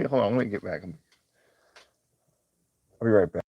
hold on, let me get back. I'll be right back.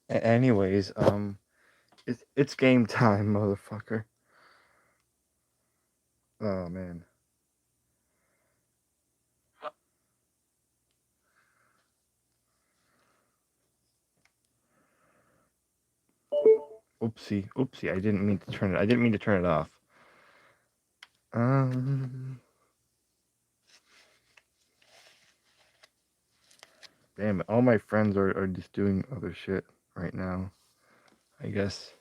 Anyways, it's game time, motherfucker. Oh man. Oopsie. I didn't mean to turn it off. Damn it. All my friends are just doing other shit right now, I guess.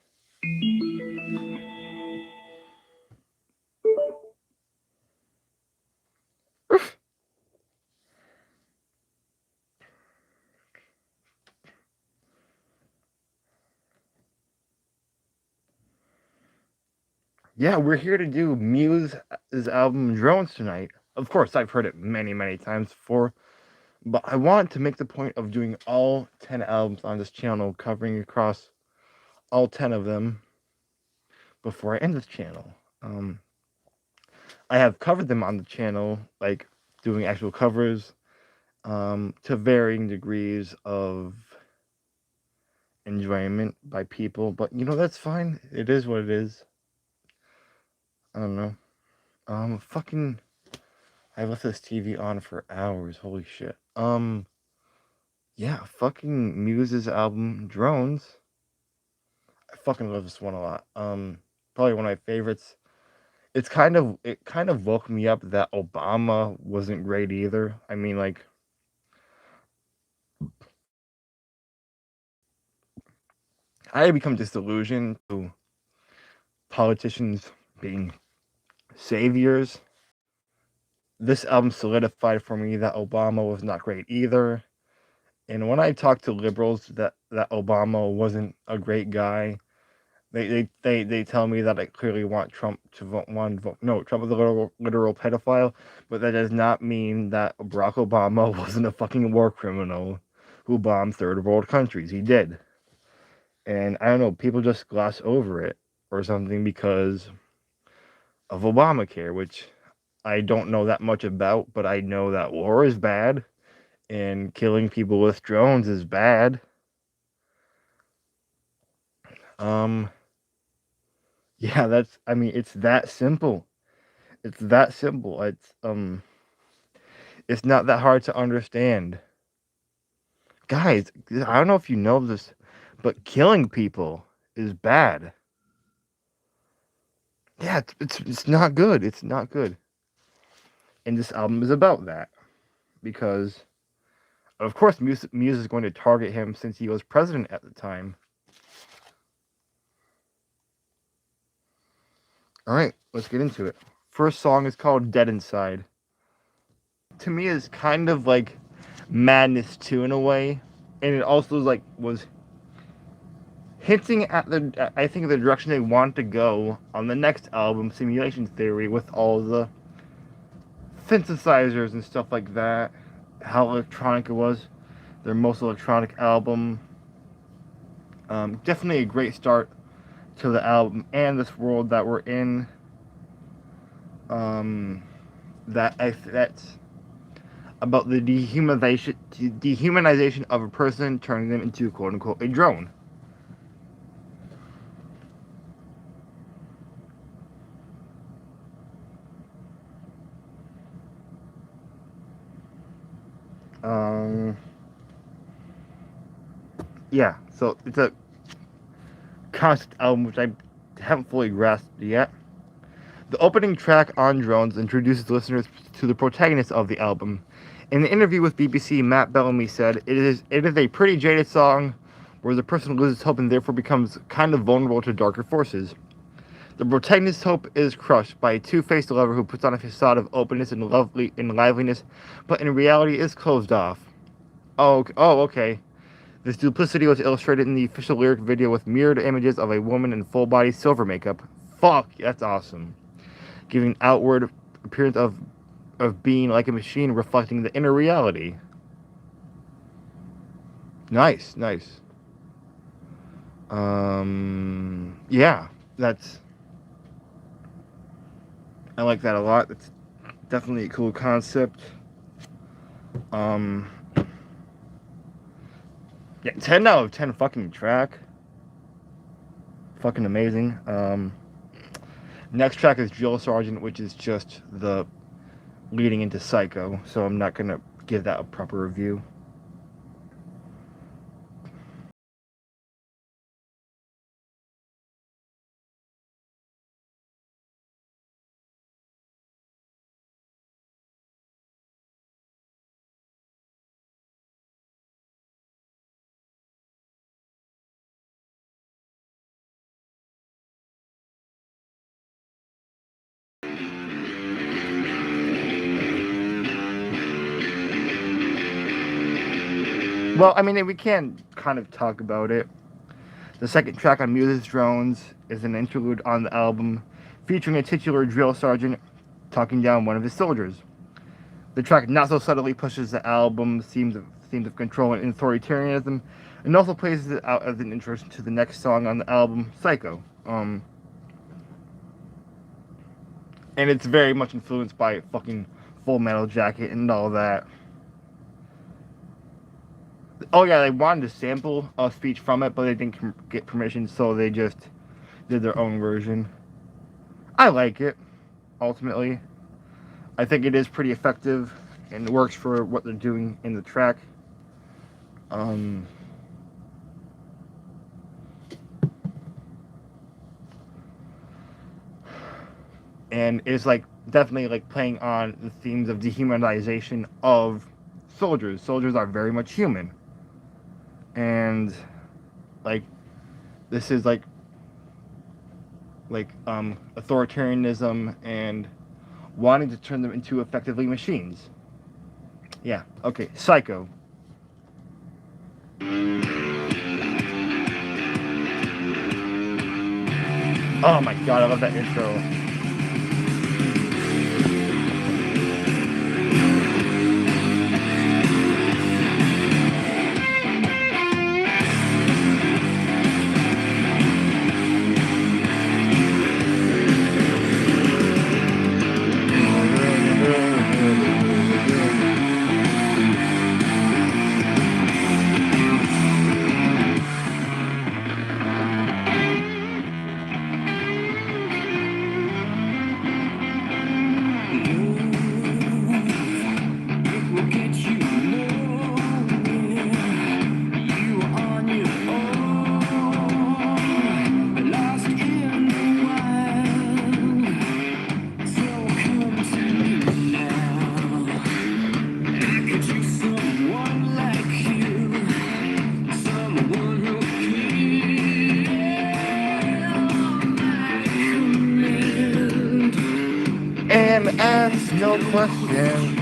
Yeah, we're here to do Muse's album Drones tonight. Of course, I've heard it many, many times before, but I want to make the point of doing all 10 albums on this channel, covering across all 10 of them before I end this channel. I have covered them on the channel, like doing actual covers, to varying degrees of enjoyment by people, but you know, that's fine. It is what it is. I don't know. Fucking, I left this TV on for hours. Holy shit. Yeah, fucking Muse's album Drones. I fucking love this one a lot. Probably one of my favorites. It kind of woke me up that Obama wasn't great either. I mean, like, I had become disillusioned to politicians being saviors. This album solidified for me that Obama was not great either. And when I talk to liberals that Obama wasn't a great guy, they tell me that I clearly want Trump to vote. No, Trump is a literal pedophile, but that does not mean that Barack Obama wasn't a fucking war criminal who bombed third world countries. He did. And I don't know, people just gloss over it or something because of Obamacare, which I don't know that much about, but I know that war is bad and killing people with drones is bad. Yeah, it's that simple. It's that simple. It's not that hard to understand. Guys, I don't know if you know this, but killing people is bad. Yeah, it's not good. It's not good. And this album is about that because, of course, Muse is going to target him since he was president at the time. All right, let's get into it. First song is called "Dead Inside." To me, is kind of like Madness 2 in a way, and it also was hinting at I think the direction they want to go on the next album, Simulation Theory, with all the synthesizers and stuff like that. How electronic it was. Their most electronic album. Definitely a great start to the album and this world that we're in. That's about the dehumanization of a person, turning them into quote unquote a drone. Yeah, so it's a concept album which I haven't fully grasped yet. The opening track, On Drones, introduces listeners to the protagonist of the album. In an interview with BBC, Matt Bellamy said, it is a pretty jaded song where the person loses hope and therefore becomes kind of vulnerable to darker forces. The protagonist's hope is crushed by a two-faced lover who puts on a facade of openness and liveliness, but in reality is closed off. Oh, okay. This duplicity was illustrated in the official lyric video with mirrored images of a woman in full-body silver makeup. Fuck, that's awesome. Giving outward appearance of being like a machine, reflecting the inner reality. Nice. Yeah, I like that a lot. It's definitely a cool concept. Yeah, 10 out of 10 fucking track. Fucking amazing. Next track is Drill Sergeant, which is just the leading into Psycho, so I'm not gonna give that a proper review. Well, I mean, we can kind of talk about it. The second track on Muse's Drones is an interlude on the album featuring a titular drill sergeant talking down one of his soldiers. The track not so subtly pushes the album's themes of control and authoritarianism, and also places it out as an intro to the next song on the album, Psycho. And it's very much influenced by fucking Full Metal Jacket and all that. Oh yeah, they wanted to sample a speech from it, but they didn't get permission, so they just did their own version. I like it, ultimately. I think it is pretty effective, and it works for what they're doing in the track. And it's definitely playing on the themes of dehumanization of soldiers. Soldiers are very much human. And this is authoritarianism and wanting to turn them into effectively machines. Yeah, okay, Psycho. Oh my god, I love that intro. question.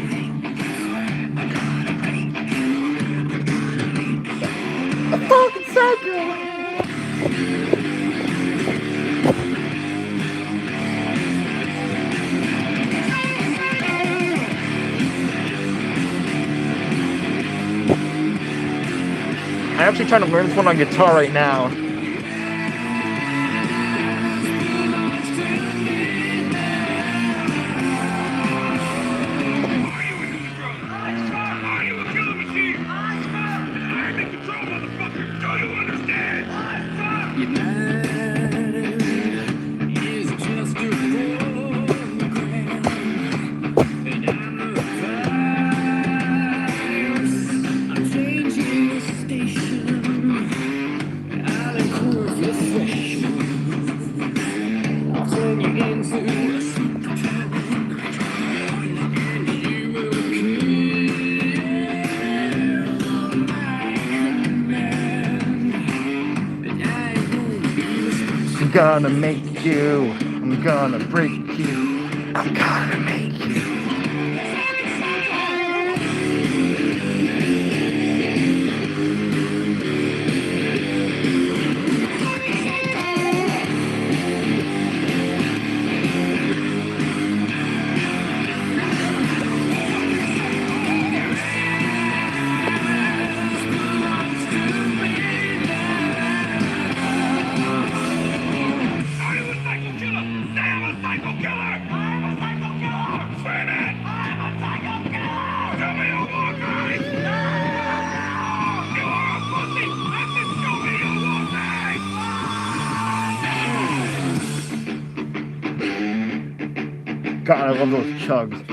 A fucking psycho! I'm actually trying to learn this one on guitar right now. I'm gonna make you, I'm gonna break you, I'm gonna make you. God, I love those chugs.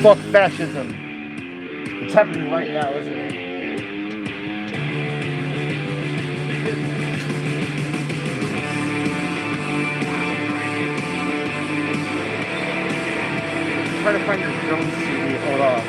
Fuck fascism. It's happening right now, isn't it? Try to find your drone CD. Hold on.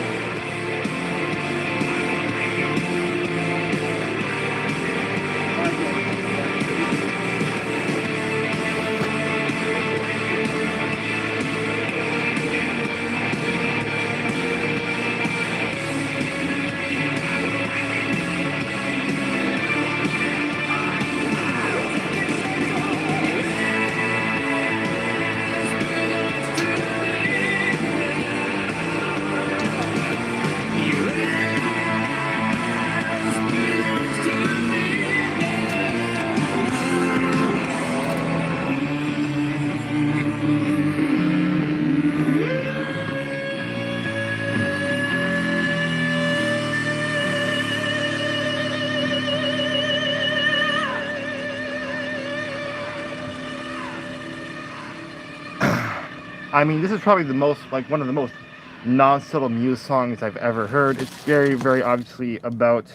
I mean, this is probably the most, like, one of the most non-subtle Muse songs I've ever heard. It's very, very obviously about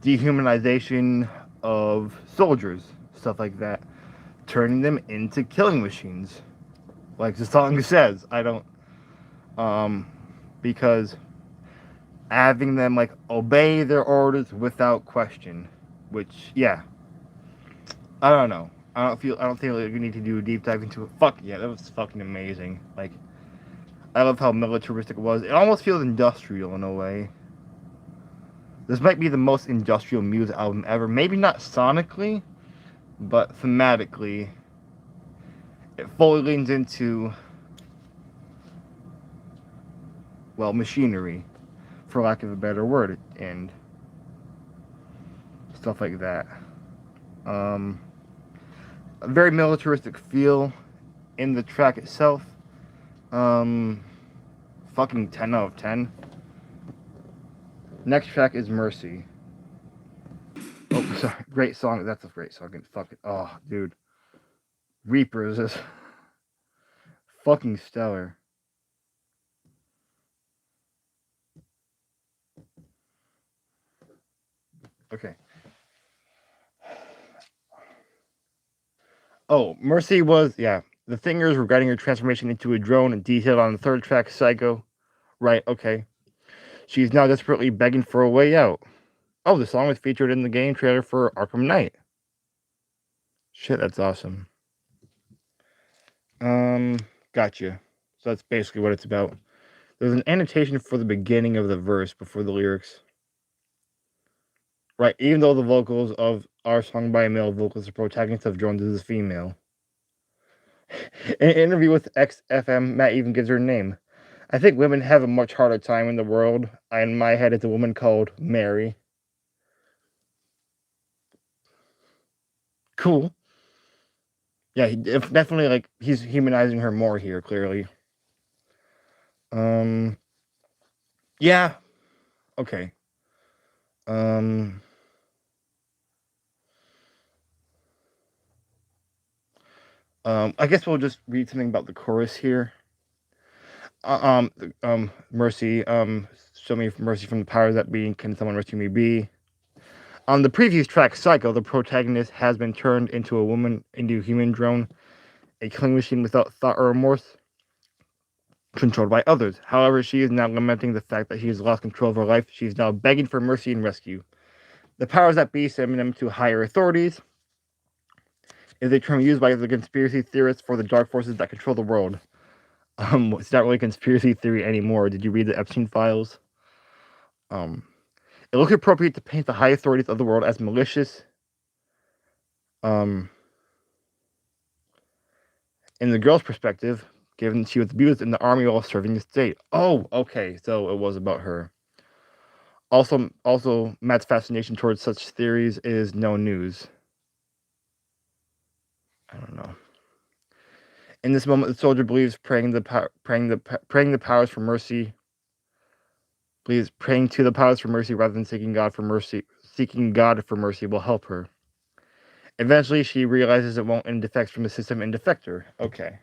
dehumanization of soldiers, stuff like that, turning them into killing machines, like the song says. I don't, because having them, like, obey their orders without question, which, yeah, I don't know. I don't think like, we need to do a deep dive into it. Fuck yeah, that was fucking amazing. Like, I love how militaristic it was. It almost feels industrial in a way. This might be the most industrial Muse album ever. Maybe not sonically, but thematically, it fully leans into, well, machinery, for lack of a better word, and stuff like that. A very militaristic feel in the track itself. fucking 10 out of 10. Next track is Mercy. Oh, sorry. Great song. That's a great song. Fucking, oh, dude. Reapers is fucking stellar. Okay. Oh, Mercy was, yeah. The Thingers regarding her transformation into a drone and detailed on the third track, Psycho. Right, okay. She's now desperately begging for a way out. Oh, the song was featured in the game trailer for Arkham Knight. Shit, that's awesome. Gotcha. So that's basically what it's about. There's an annotation for the beginning of the verse before the lyrics. Right, even though the vocals are sung by a male vocalist, the protagonist of Drones is a female. In an interview with XFM, Matt even gives her a name. I think women have a much harder time in the world. In my head, it's a woman called Mary. Cool. Yeah, definitely, like, he's humanizing her more here, clearly. Yeah. Okay. I guess we'll just read something about the chorus here. Mercy, show me mercy from the powers that be. Can someone rescue me be? On the previous track, Psycho, the protagonist has been turned into a human drone, a killing machine without thought or remorse, controlled by others. However, she is now lamenting the fact that she has lost control of her life. She is now begging for mercy and rescue. The powers that be send them to higher authorities, is a term used by the conspiracy theorists for the dark forces that control the world. It's not really conspiracy theory anymore. Did you read the Epstein files? It looks appropriate to paint the high authorities of the world as malicious. In the girl's perspective, given she was abused in the army while serving the state. Oh, okay, so it was about her. Also, Matt's fascination towards such theories is no news. I don't know. In this moment, the soldier believes praying the powers for mercy. Please praying to the powers for mercy rather than seeking God for mercy. Seeking God for mercy will help her. Eventually, she realizes it won't end defects from the system in Defector. Okay.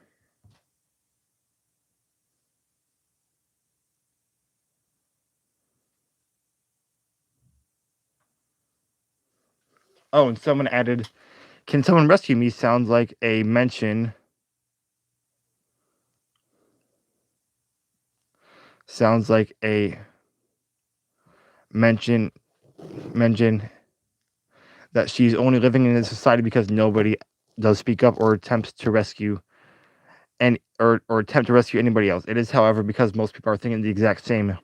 Oh, and someone added, "Can someone rescue me?" Sounds like a mention. Sounds like a mention that she's only living in this society because nobody does speak up or attempts to rescue or attempt to rescue anybody else. It is, however, because most people are thinking the exact same,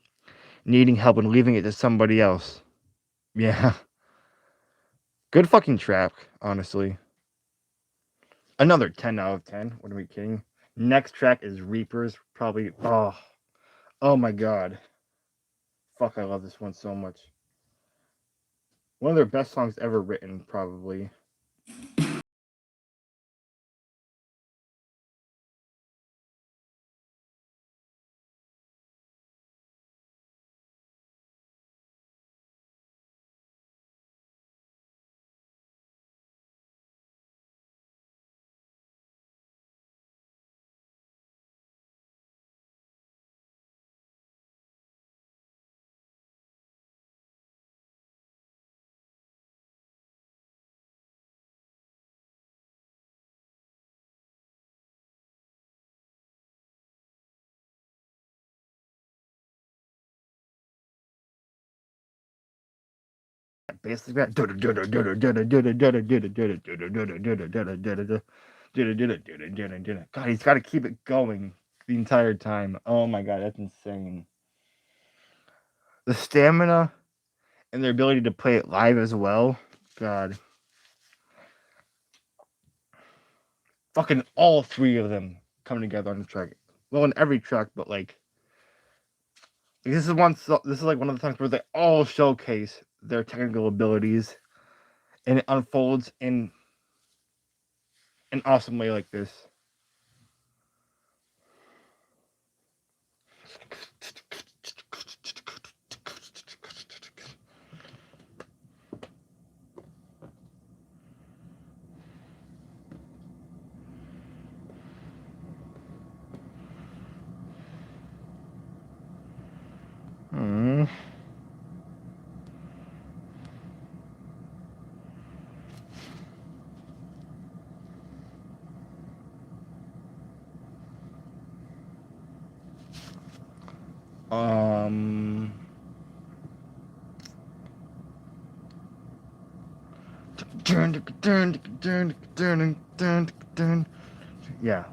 needing help and leaving it to somebody else. Yeah. Good fucking track, honestly. Another 10 out of 10. What are we kidding? Next track is Reapers. Probably. Oh my god. Fuck, I love this one so much. One of their best songs ever written, probably. Basically, God, he's got to keep it going the entire time. Oh my god, that's insane. The stamina and their ability to play it live as well. God. Fucking all three of them coming together on the track. Well, in every track, but like this is like one of the times where they all showcase their technical abilities, and it unfolds in an awesome way like this. Um. Yeah.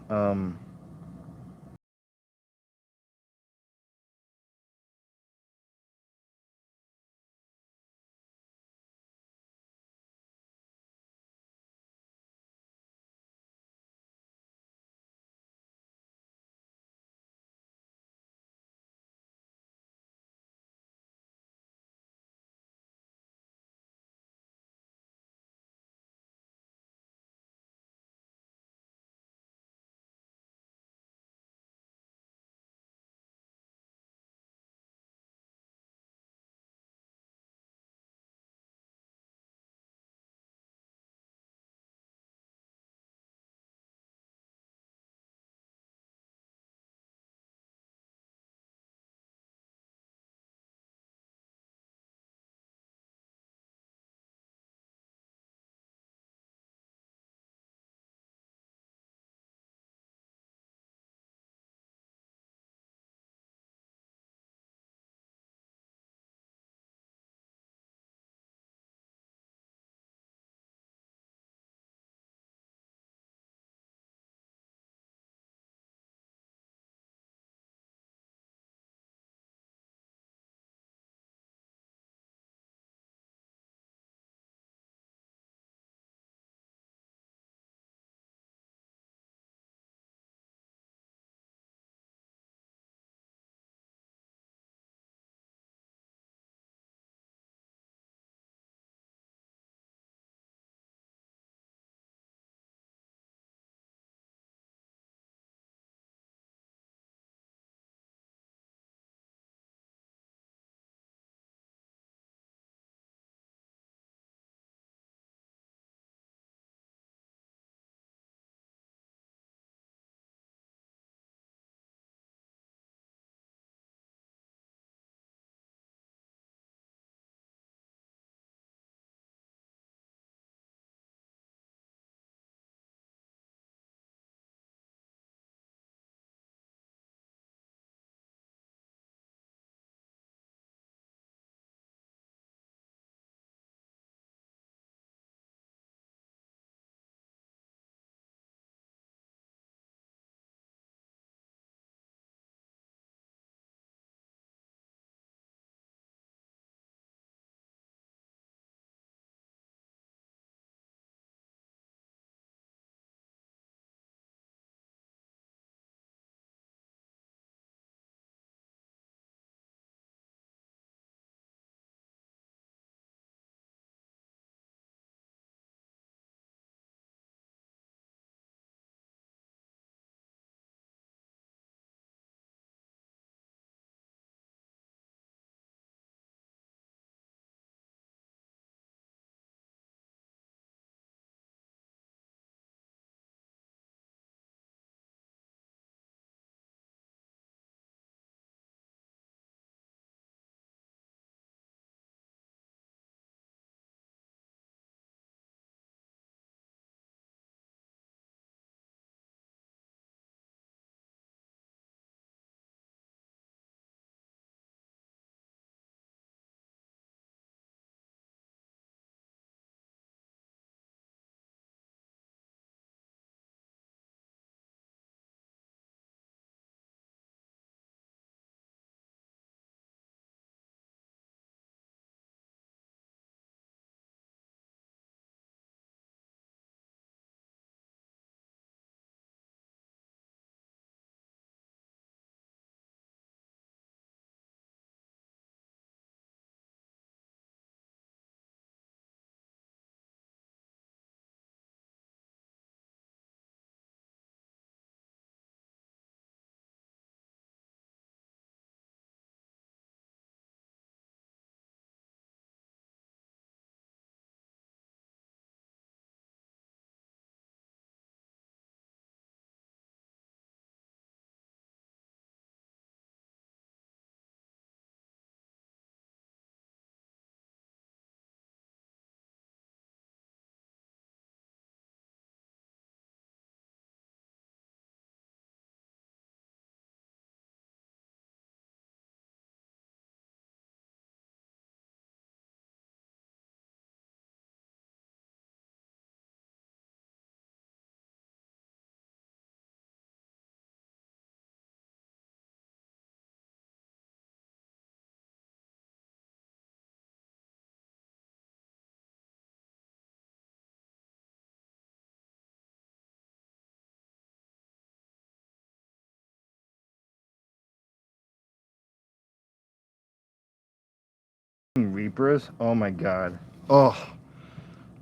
Reapers. Oh my god. Oh,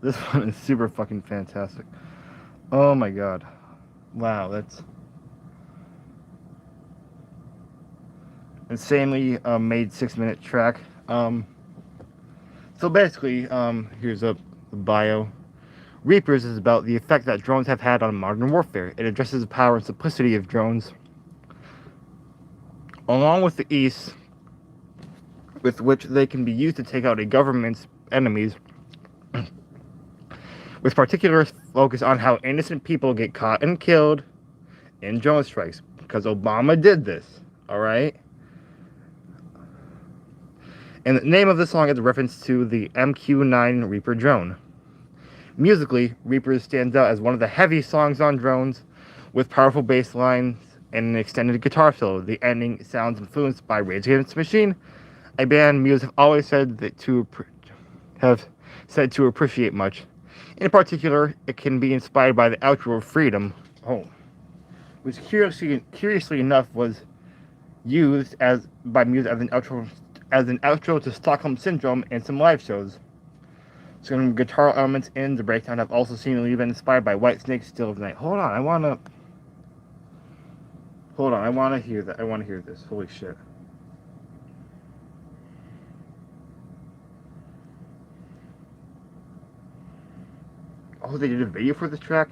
this one is super fucking fantastic. Oh my god. Wow, that's insanely made 6-minute track. So basically, here's a bio. Reapers is about the effect that drones have had on modern warfare. It addresses the power and simplicity of drones, along with the ease with which they can be used to take out a government's enemies, with particular focus on how innocent people get caught and killed in drone strikes. Because Obama did this, alright? And the name of the song is a reference to the MQ-9 Reaper drone. Musically, Reapers stands out as one of the heaviest songs on drones, with powerful bass lines and an extended guitar solo. The ending sounds influenced by Rage Against the Machine, a band Muse have always said to appreciate much. In particular, it can be inspired by the outro of Freedom, which curiously enough was used by Muse as an outro to Stockholm Syndrome and some live shows. Some guitar elements in the breakdown have also seemingly been inspired by Whitesnake's Still of the Night. Hold on, I wanna hear that. I wanna hear this. Holy shit. Oh, they did a video for this track?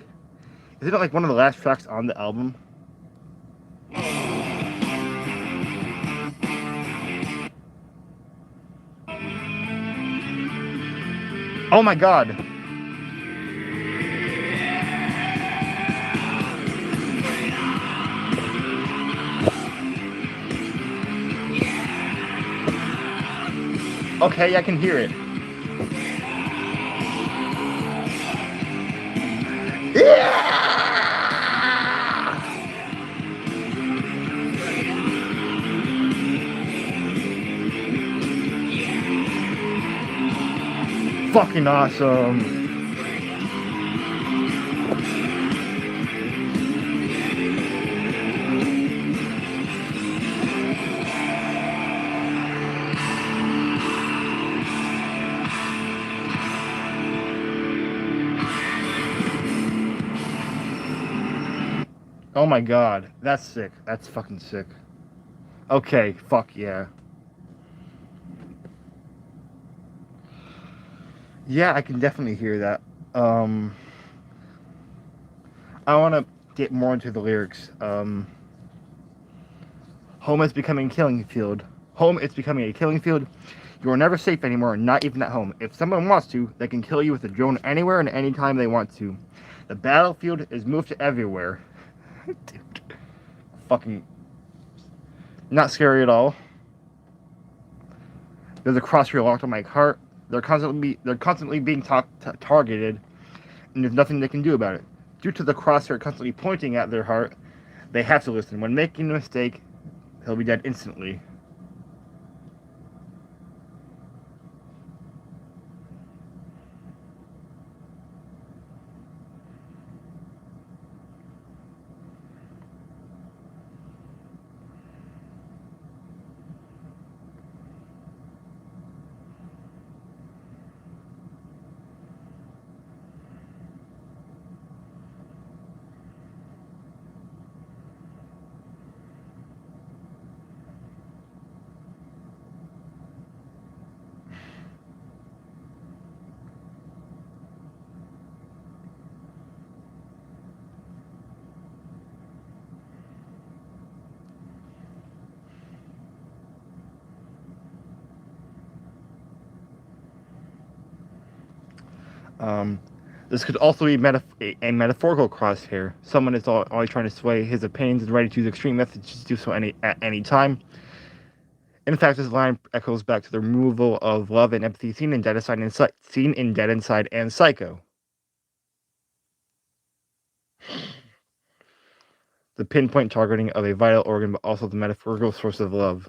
Isn't it like one of the last tracks on the album? Oh my god! Okay, I can hear it. Yeah! Fucking awesome. Oh my god, that's sick. That's fucking sick. Okay, fuck yeah. Yeah, I can definitely hear that. I want to get more into the lyrics. Home is becoming a killing field. Home is becoming a killing field. You are never safe anymore, not even at home. If someone wants to, they can kill you with a drone anywhere and anytime they want to. The battlefield is moved to everywhere. Dude. Fucking not scary at all. There's a crosshair locked on my heart. They're constantly being targeted, and there's nothing they can do about it. Due to the crosshair constantly pointing at their heart, they have to listen. When making a mistake, he'll be dead instantly. This could also be a metaphorical crosshair. Someone is always trying to sway his opinions and ready to use extreme methods to do so at any time. In fact, this line echoes back to the removal of love and empathy seen in Dead Inside and Psycho. The pinpoint targeting of a vital organ, but also the metaphorical source of love.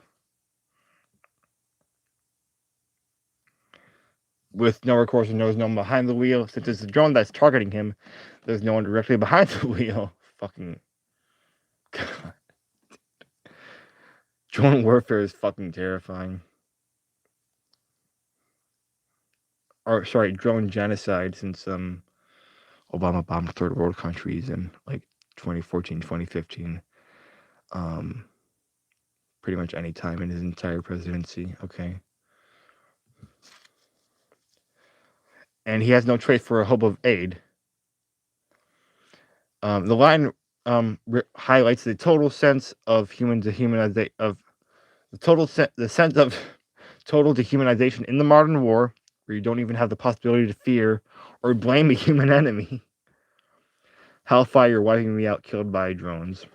With no recourse and there's no one behind the wheel. Since it's a drone that's targeting him, there's no one directly behind the wheel. Fucking God. Drone warfare is fucking terrifying. drone genocide, since Obama bombed third world countries in like 2014, 2015. Pretty much any time in his entire presidency. Okay. And he has no trace for a hope of aid. The line highlights the total sense of human dehumanization of the sense of total dehumanization in the modern war, where you don't even have the possibility to fear or blame a human enemy. Hellfire wiping me out, killed by drones.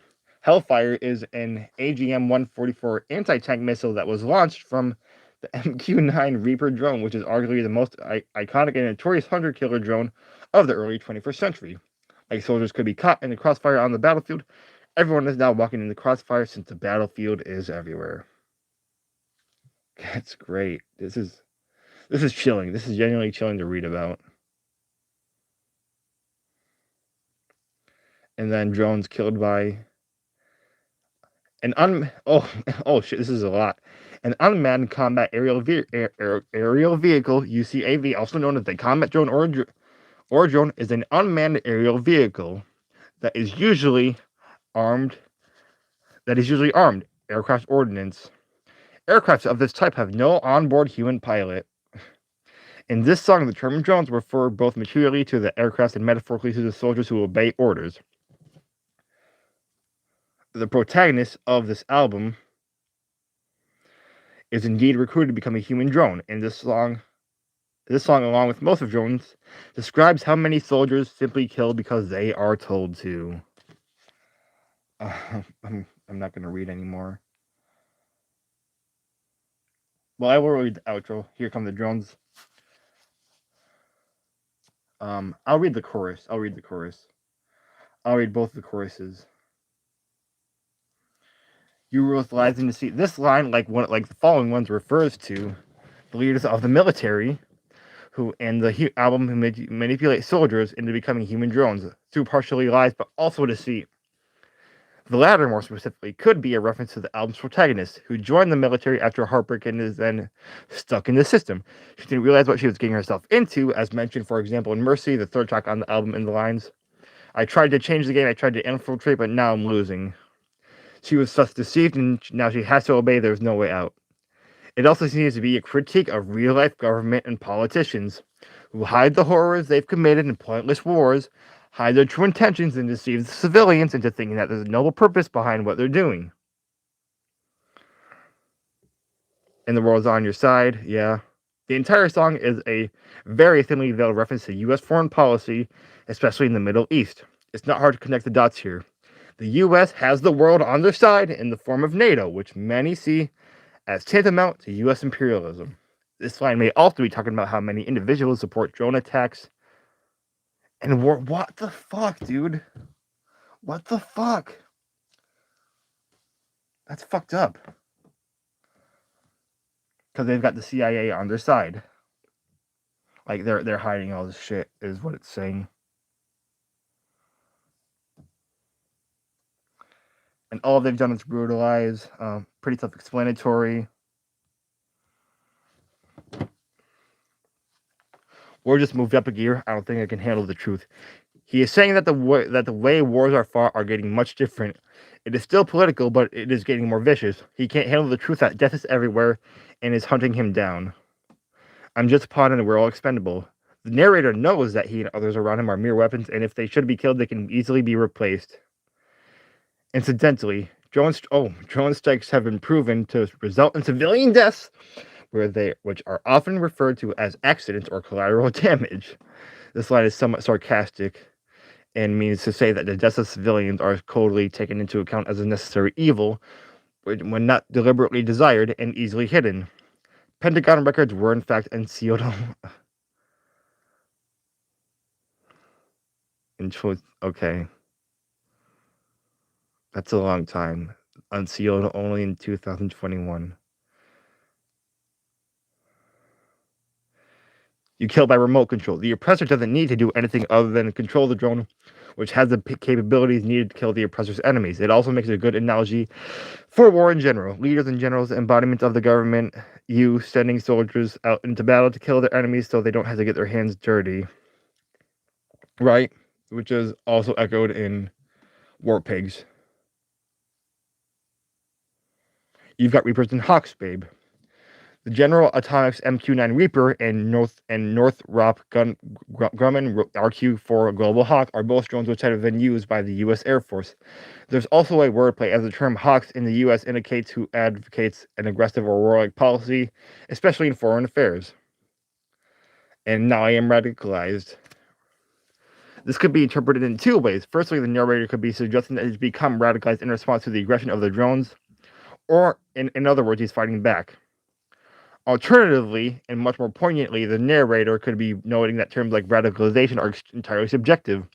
Hellfire is an AGM-144 anti-tank missile that was launched from the MQ-9 Reaper drone, which is arguably the most iconic and notorious hunter-killer drone of the early 21st century. Like soldiers could be caught in the crossfire on the battlefield, everyone is now walking in the crossfire since the battlefield is everywhere. That's great. This is chilling. This is genuinely chilling to read about. And then drones killed by an oh shit, this is a lot. An unmanned combat aerial vehicle, UCAV, also known as a combat drone or drone, is an unmanned aerial vehicle that is usually armed. Aircraft ordnance. Aircraft of this type have no onboard human pilot. In this song, the term drones refer both materially to the aircraft and metaphorically to the soldiers who obey orders. The protagonist of this album is indeed recruited to become a human drone, and this song, along with most of drones, describes how many soldiers simply kill because they are told to. I'm not going to read anymore. Well, I will read the outro. Here come the drones. I'll read the chorus. I'll read both the choruses. You rule with lies in deceit. This line, like the following ones, refers to the leaders of the military, who and the album who manipulate soldiers into becoming human drones through partially lies, but also deceit. The latter, more specifically, could be a reference to the album's protagonist, who joined the military after a heartbreak and is then stuck in the system. She didn't realize what she was getting herself into, as mentioned, for example, in Mercy, the third track on the album, in the lines, "I tried to change the game, I tried to infiltrate, but now I'm losing." She was thus deceived, and now she has to obey. There's no way out. It also seems to be a critique of real-life government and politicians, who hide the horrors they've committed in pointless wars, hide their true intentions, and deceive the civilians into thinking that there's a noble purpose behind what they're doing. And the world's on your side, yeah. The entire song is a very thinly veiled reference to U.S. foreign policy, especially in the Middle East. It's not hard to connect the dots here. The U.S. has the world on their side in the form of NATO, which many see as tantamount to U.S. imperialism. This line may also be talking about how many individuals support drone attacks and war. What the fuck, dude? What the fuck? That's fucked up. Because they've got the CIA on their side. Like, they're hiding all this shit, is what it's saying. And all they've done is brutalize. Pretty self-explanatory. War just moved up a gear. I don't think I can handle the truth. He is saying that the way wars are fought are getting much different. It is still political, but it is getting more vicious. He can't handle the truth that death is everywhere and is hunting him down. I'm just a pawn and we're all expendable. The narrator knows that he and others around him are mere weapons, and if they should be killed, they can easily be replaced. Incidentally, drone strikes have been proven to result in civilian deaths, which are often referred to as accidents or collateral damage. This line is somewhat sarcastic and means to say that the deaths of civilians are coldly taken into account as a necessary evil when not deliberately desired and easily hidden. Pentagon records were in fact unsealed. Okay. That's a long time. Unsealed only in 2021. You kill by remote control. The oppressor doesn't need to do anything other than control the drone, which has the capabilities needed to kill the oppressor's enemies. It also makes a good analogy for war in general. Leaders and generals, embodiments of the government, you sending soldiers out into battle to kill their enemies so they don't have to get their hands dirty. Right? Which is also echoed in War Pigs. You've got Reapers and Hawks, babe. The General Atomics MQ-9 Reaper and Northrop Grumman RQ-4 Global Hawk are both drones which have been used by the U.S. Air Force. There's also a wordplay, as the term Hawks in the U.S. indicates who advocates an aggressive or warlike policy, especially in foreign affairs. And now I am radicalized. This could be interpreted in two ways. Firstly, the narrator could be suggesting that he's become radicalized in response to the aggression of the drones, or, in other words, he's fighting back. Alternatively, and much more poignantly, the narrator could be noting that terms like radicalization are entirely subjective.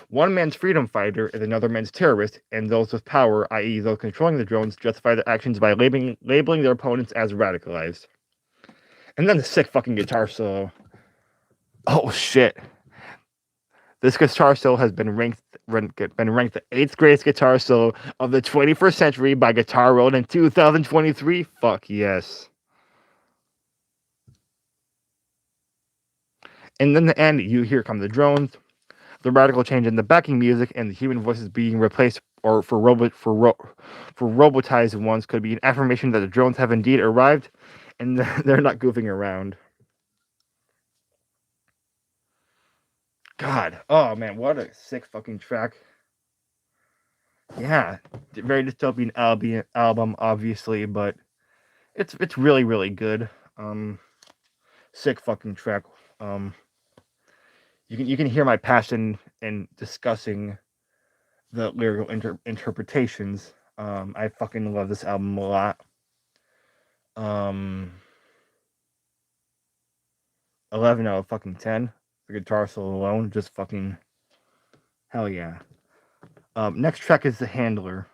One man's freedom fighter is another man's terrorist, and those with power, i.e. those controlling the drones, justify their actions by labeling their opponents as radicalized. And then the sick fucking guitar solo. Oh shit. This guitar solo has been ranked the 8th greatest guitar solo of the 21st century by Guitar World in 2023. Fuck yes. And then the end, you hear come the drones, the radical change in the backing music, and the human voices being replaced or for robotized ones could be an affirmation that the drones have indeed arrived, and they're not goofing around. God, oh man, what a sick fucking track. Yeah, very dystopian album, obviously, but it's really really good. Sick fucking track. You can hear my passion in discussing the lyrical interpretations. I fucking love this album a lot. 11 out of fucking 10. The guitar solo alone, just fucking hell yeah. Next track is The Handler.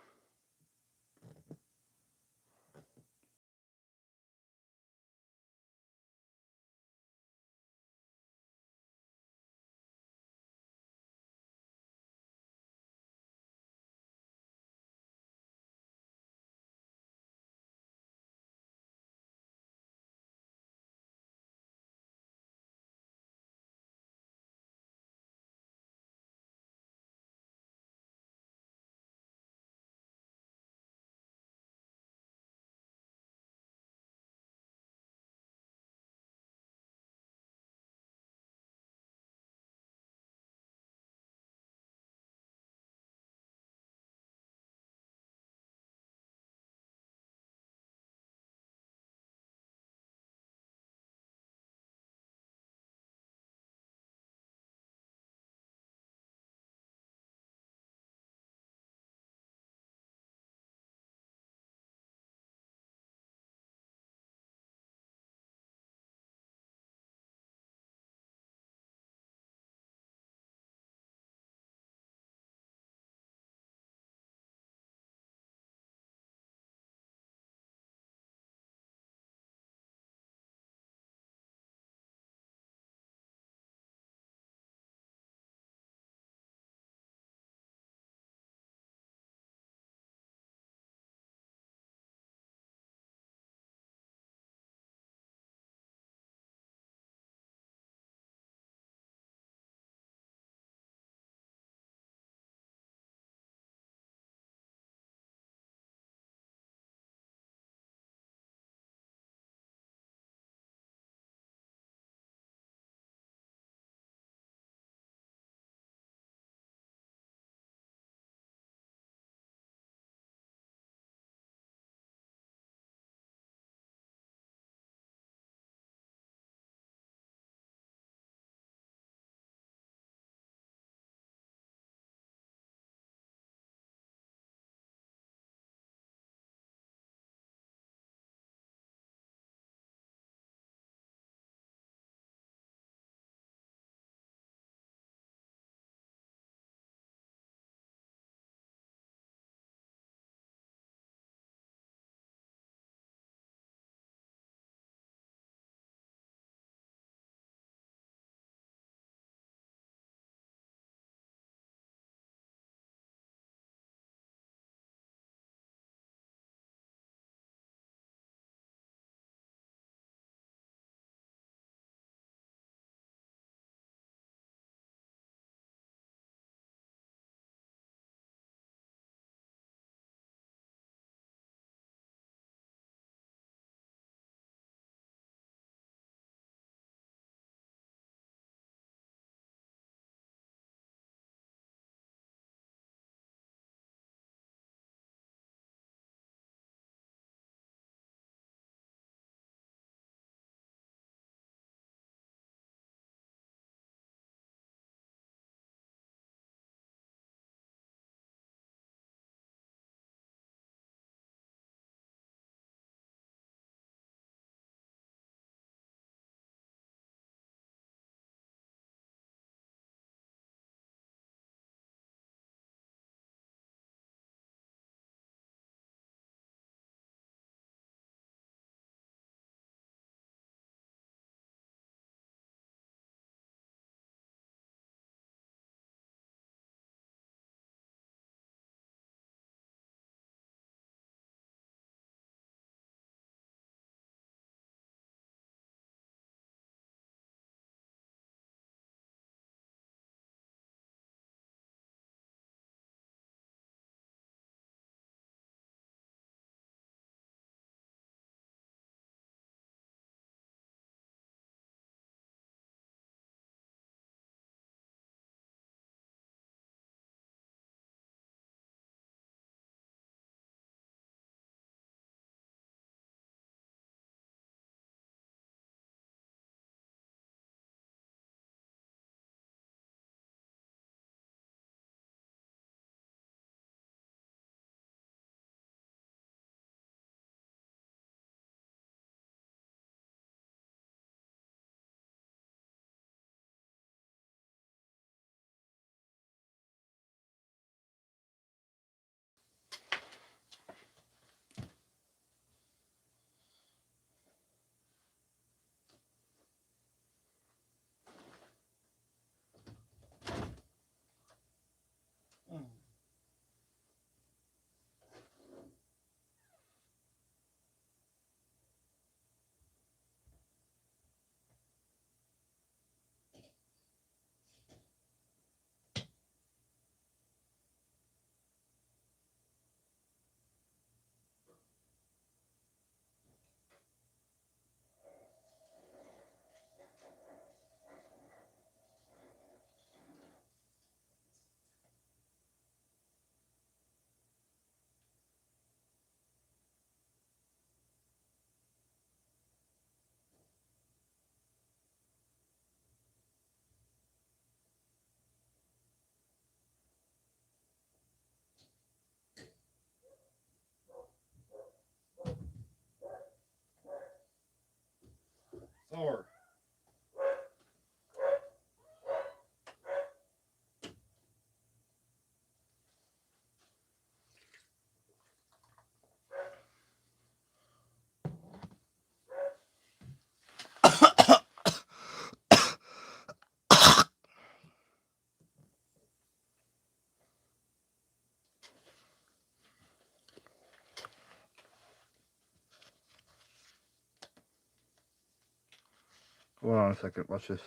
Hold on a second. Watch this.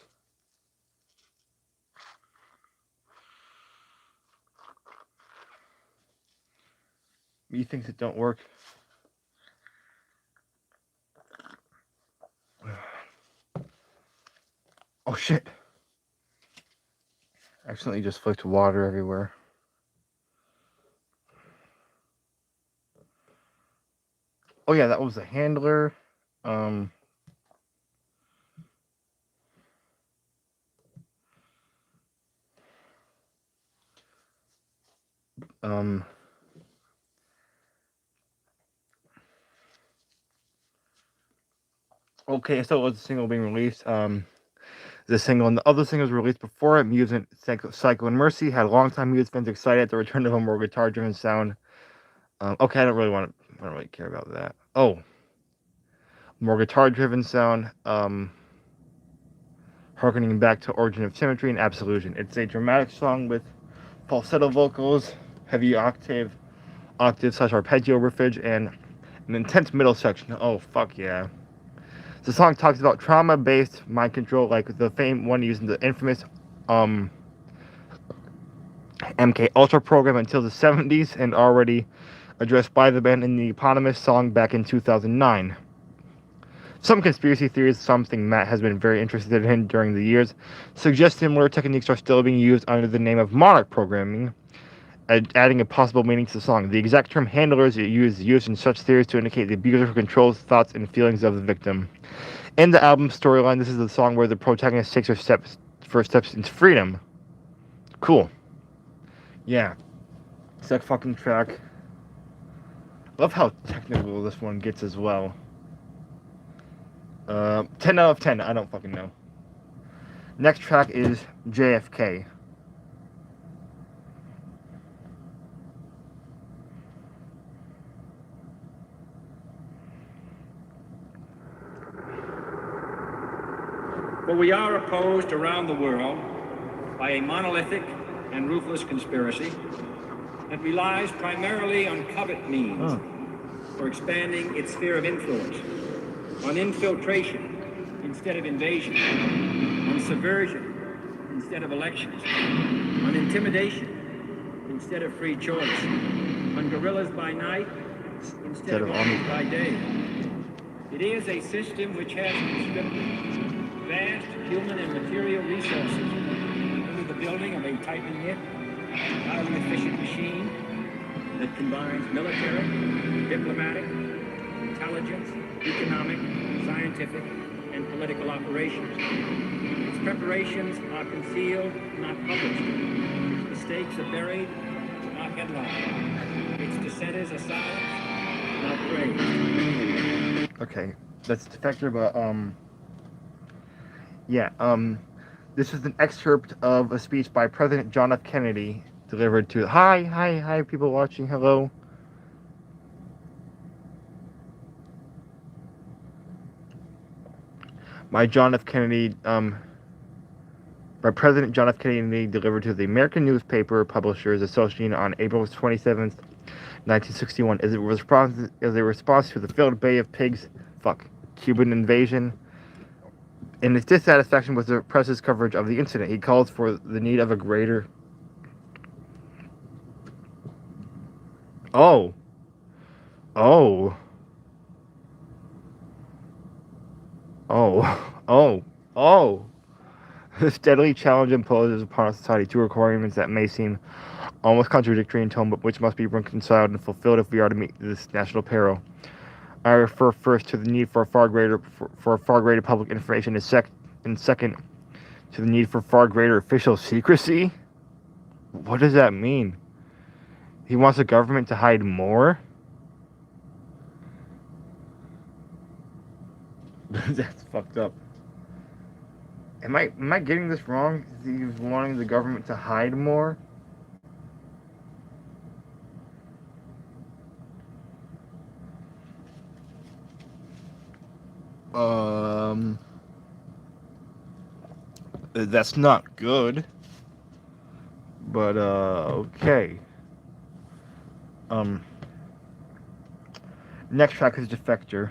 Me thinks it don't work. Oh shit. Accidentally just flicked water everywhere. Oh yeah, that was the handler. Okay, so it was a single being released. The single and the other singles released before it, Muse and Psycho and Mercy, had longtime Muse fans excited at the return of a more guitar-driven sound. Okay, I don't really care about that. Oh, more guitar-driven sound. Harkening back to Origin of Symmetry and Absolution. It's a dramatic song with falsetto vocals, heavy octave / arpeggio riffage, and an intense middle section. Oh, fuck yeah. The song talks about trauma-based mind control, like the famed one using the infamous MK Ultra program until the 70s, and already addressed by the band in the eponymous song back in 2009. Some conspiracy theories, something Matt has been very interested in during the years, suggest similar techniques are still being used under the name of monarch programming, adding a possible meaning to the song. The exact term handlers is used in such theories to indicate the abuser who controls thoughts and feelings of the victim. In the album's storyline, this is the song where the protagonist takes her first steps into freedom. Cool. Yeah. Sick fucking track. Love how technical this one gets as well. 10 out of 10. I don't fucking know. Next track is JFK. For we are opposed around the world by a monolithic and ruthless conspiracy that relies primarily on covert means for expanding its sphere of influence, on infiltration instead of invasion, on subversion instead of elections, on intimidation instead of free choice, on guerrillas by night instead of armies by day. It is a system which has conscripted vast human and material resources into the building of a tightly knit, highly efficient machine that combines military, diplomatic, intelligence, economic, scientific, and political operations. Its preparations are concealed, not published. Its mistakes are buried, not headlined. Its dissenters are silenced, not praised. Okay, that's Defector, but yeah, this is an excerpt of a speech by President John F. Kennedy delivered to hi people watching, hello. By President John F. Kennedy delivered to the American Newspaper Publishers Association on April 27th, 1961, as a response to the failed Bay of Pigs, Cuban invasion. In his dissatisfaction with the press's coverage of the incident, he calls for the need of a greater... Oh. This deadly challenge imposes upon society two requirements that may seem almost contradictory in tone, but which must be reconciled and fulfilled if we are to meet this national peril. I refer first to the need for far greater public information, and second to the need for far greater official secrecy. What does that mean? He wants the government to hide more? That's fucked up. Am I getting this wrong? He's wanting the government to hide more? That's not good. But okay. Next track is Defector.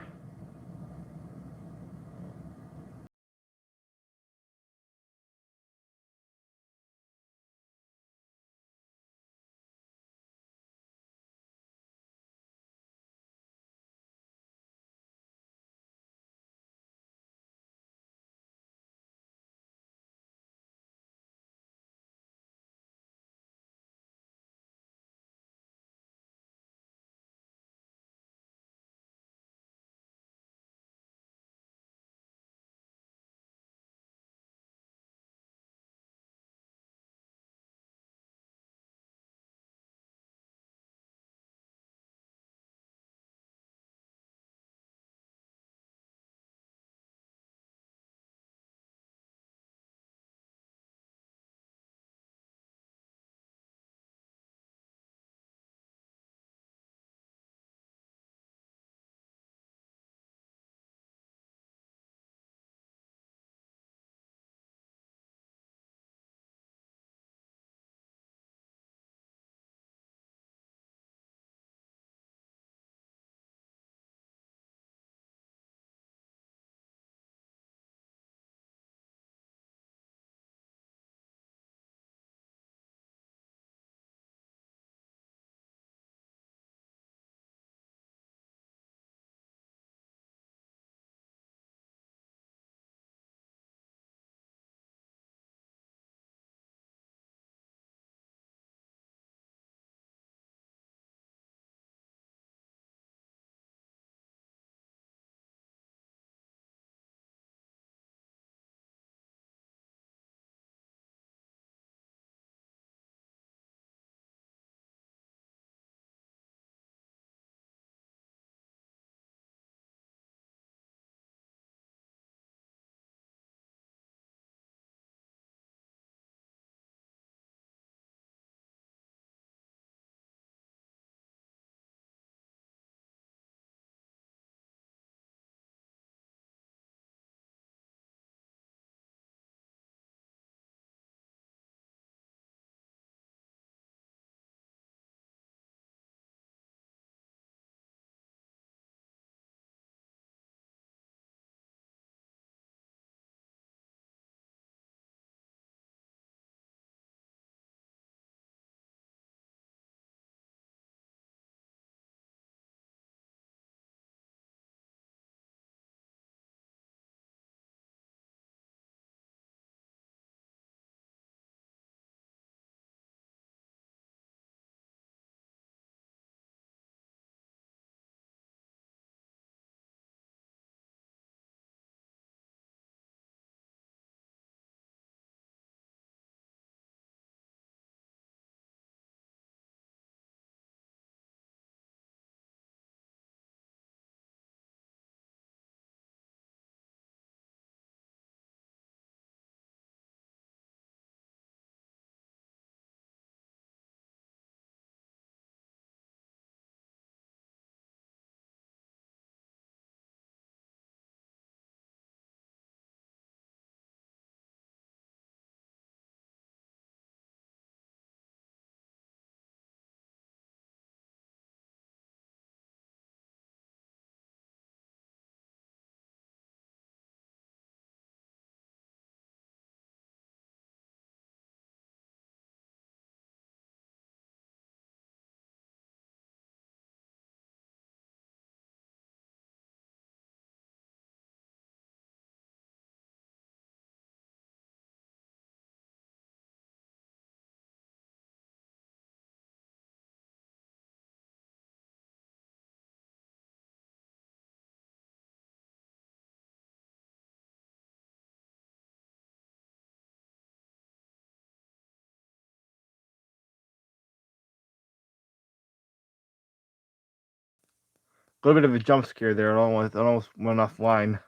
A little bit of a jump scare there. It almost went offline.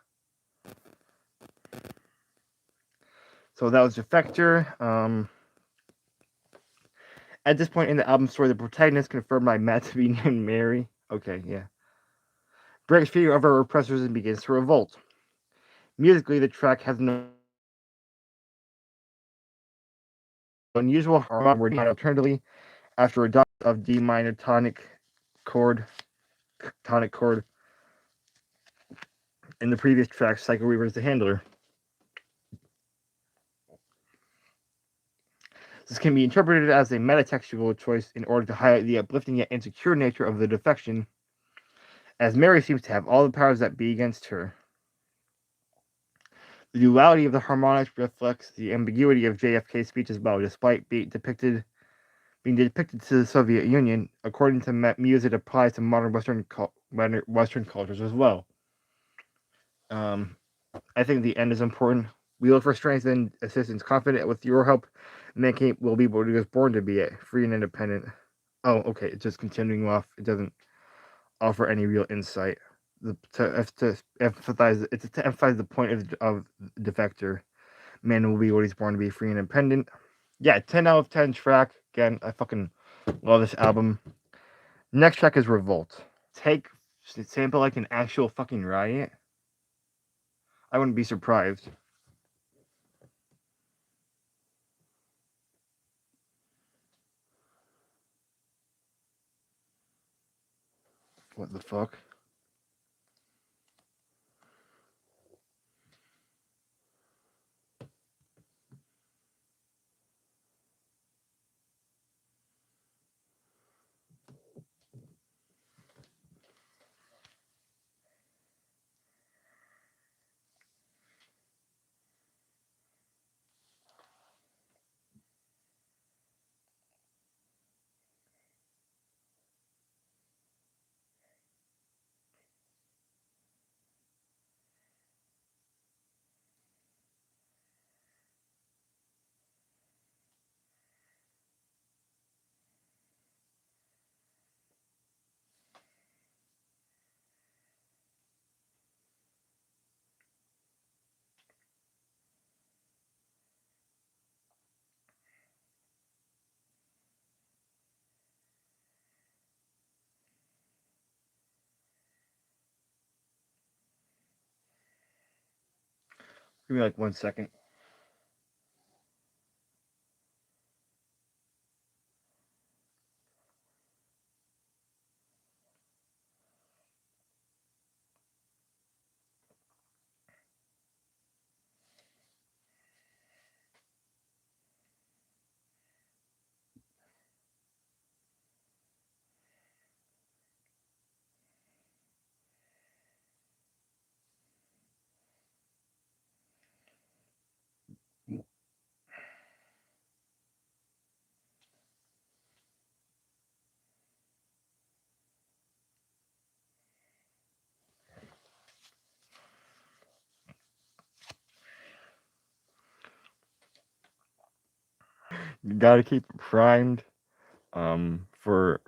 So that was Defector. At this point in the album story, the protagonist confirmed by Matt to be named Mary. Okay, yeah. Breaks free of her oppressors and begins to revolt. Musically, the track has no unusual harmony alternatively after a dot of D minor tonic chord in the previous track, Psycho Weaver's The Handler. This can be interpreted as a metatextual choice in order to highlight the uplifting yet insecure nature of the defection, as Mary seems to have all the powers that be against her. The duality of the harmonics reflects the ambiguity of JFK's speech as well, despite being depicted to the Soviet Union. According to Muse, it applies to modern Western cultures as well. I think the end is important. We look for strength and assistance. Confident with your help, man will be what he was born to be, free and independent. Oh, okay. It's just continuing off. It doesn't offer any real insight. To emphasize the point of Defector. Man will be what he's born to be, free and independent. Yeah, 10 out of 10 track. Again, I fucking love this album. Next track is Revolt. Sample like an actual fucking riot. I wouldn't be surprised. What the fuck? Give me like 1 second. You gotta keep it primed for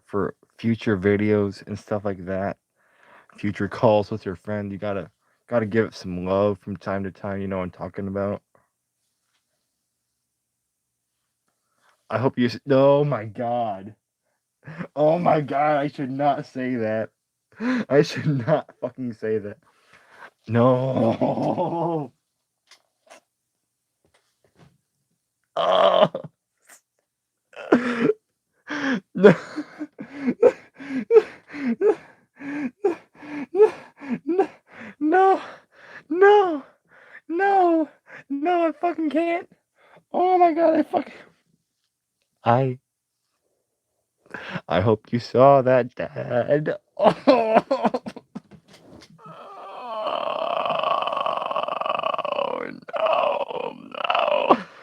future videos and stuff like that. Future calls with your friend. You gotta give it some love from time to time. You know what I'm talking about. I hope you. Oh my god. Oh my god. I should not say that. I should not fucking say that. No. Oh. No. No. No. No. No, I fucking can't. Oh my god, I I hope you saw that, Dad. Oh, no, no,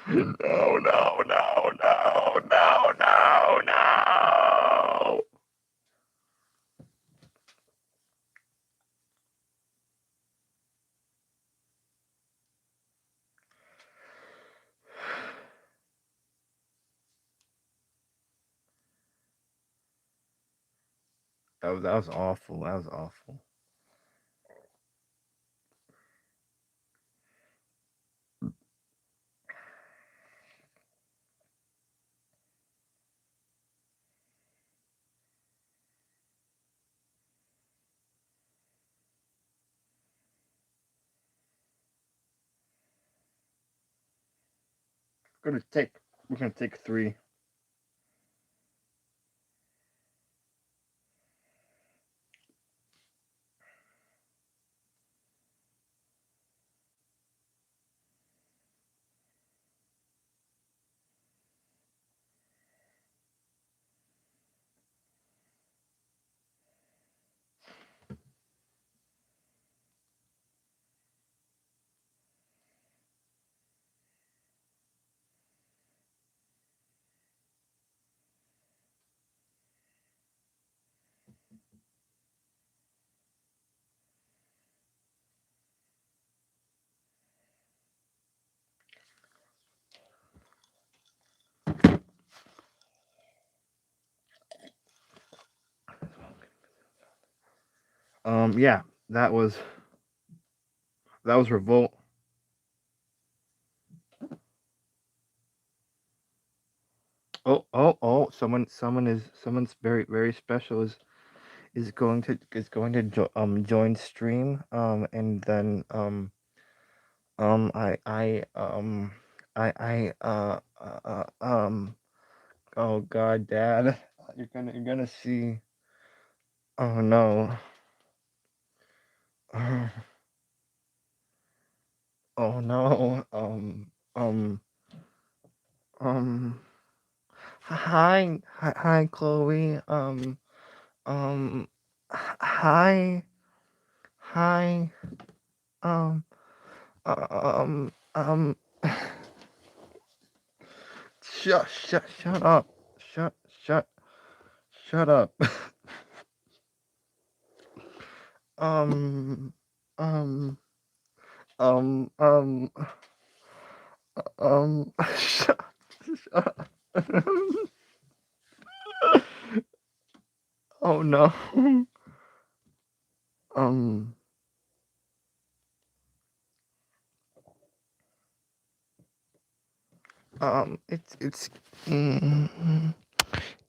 no, no, no, no, no, no, no. That was awful. That was awful. We're gonna take 3. Yeah, that was Revolt. Oh! Someone's very special join stream. And then I oh God, Dad, you're gonna see. Oh no. Oh no. Um. Hi, Chloe. Hi, hi. Um, um, um. Shut up. Shut, shut, shut up. um, um, um, um, shut, shut. Oh no. Um, it's, mm,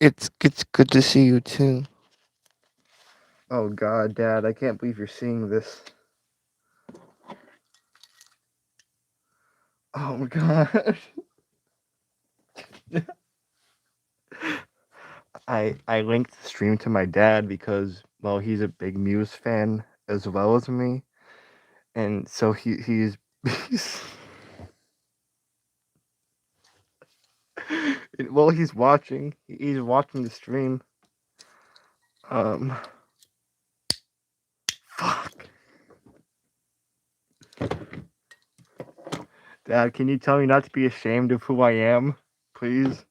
it's good to see you too. Oh God, Dad, I can't believe you're seeing this. Oh my God. I linked the stream to my dad because, well, he's a big Muse fan as well as me, and so he's well, he's watching. He's watching the stream. Um, fuck. Dad, can you tell me not to be ashamed of who I am, please?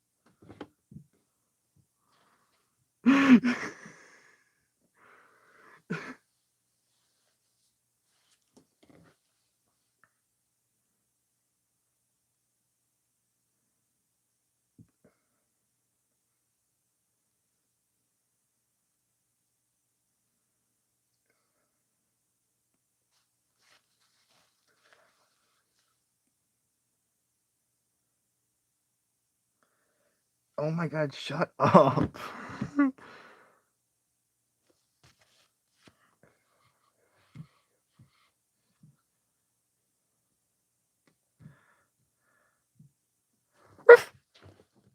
Oh my God, shut up.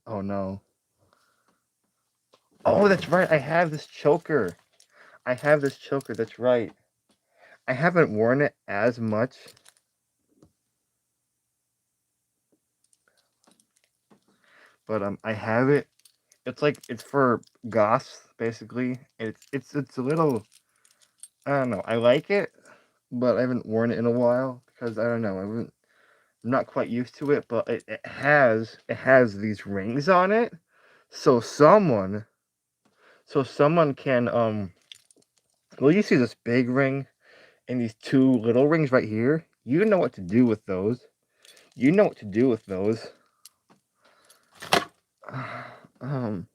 Oh no. Oh, that's right. I have this choker. That's right. I haven't worn it as much. But I have it. It's for goths basically. It's a little, I don't know. I like it, but I haven't worn it in a while because I don't know. I'm not quite used to it. But it has these rings on it, so someone can Well, you see this big ring and these 2 little rings right here. You know what to do with those. You know what to do with those. Um.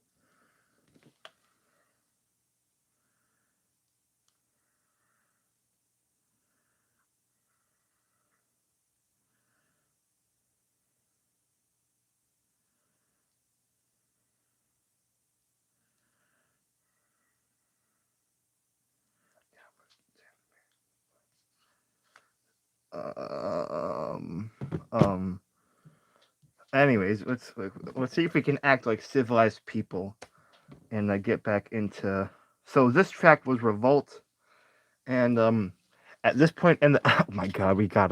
Anyways, let's see if we can act like civilized people and get back into. So this track was Revolt, and at this point in the oh my god, we got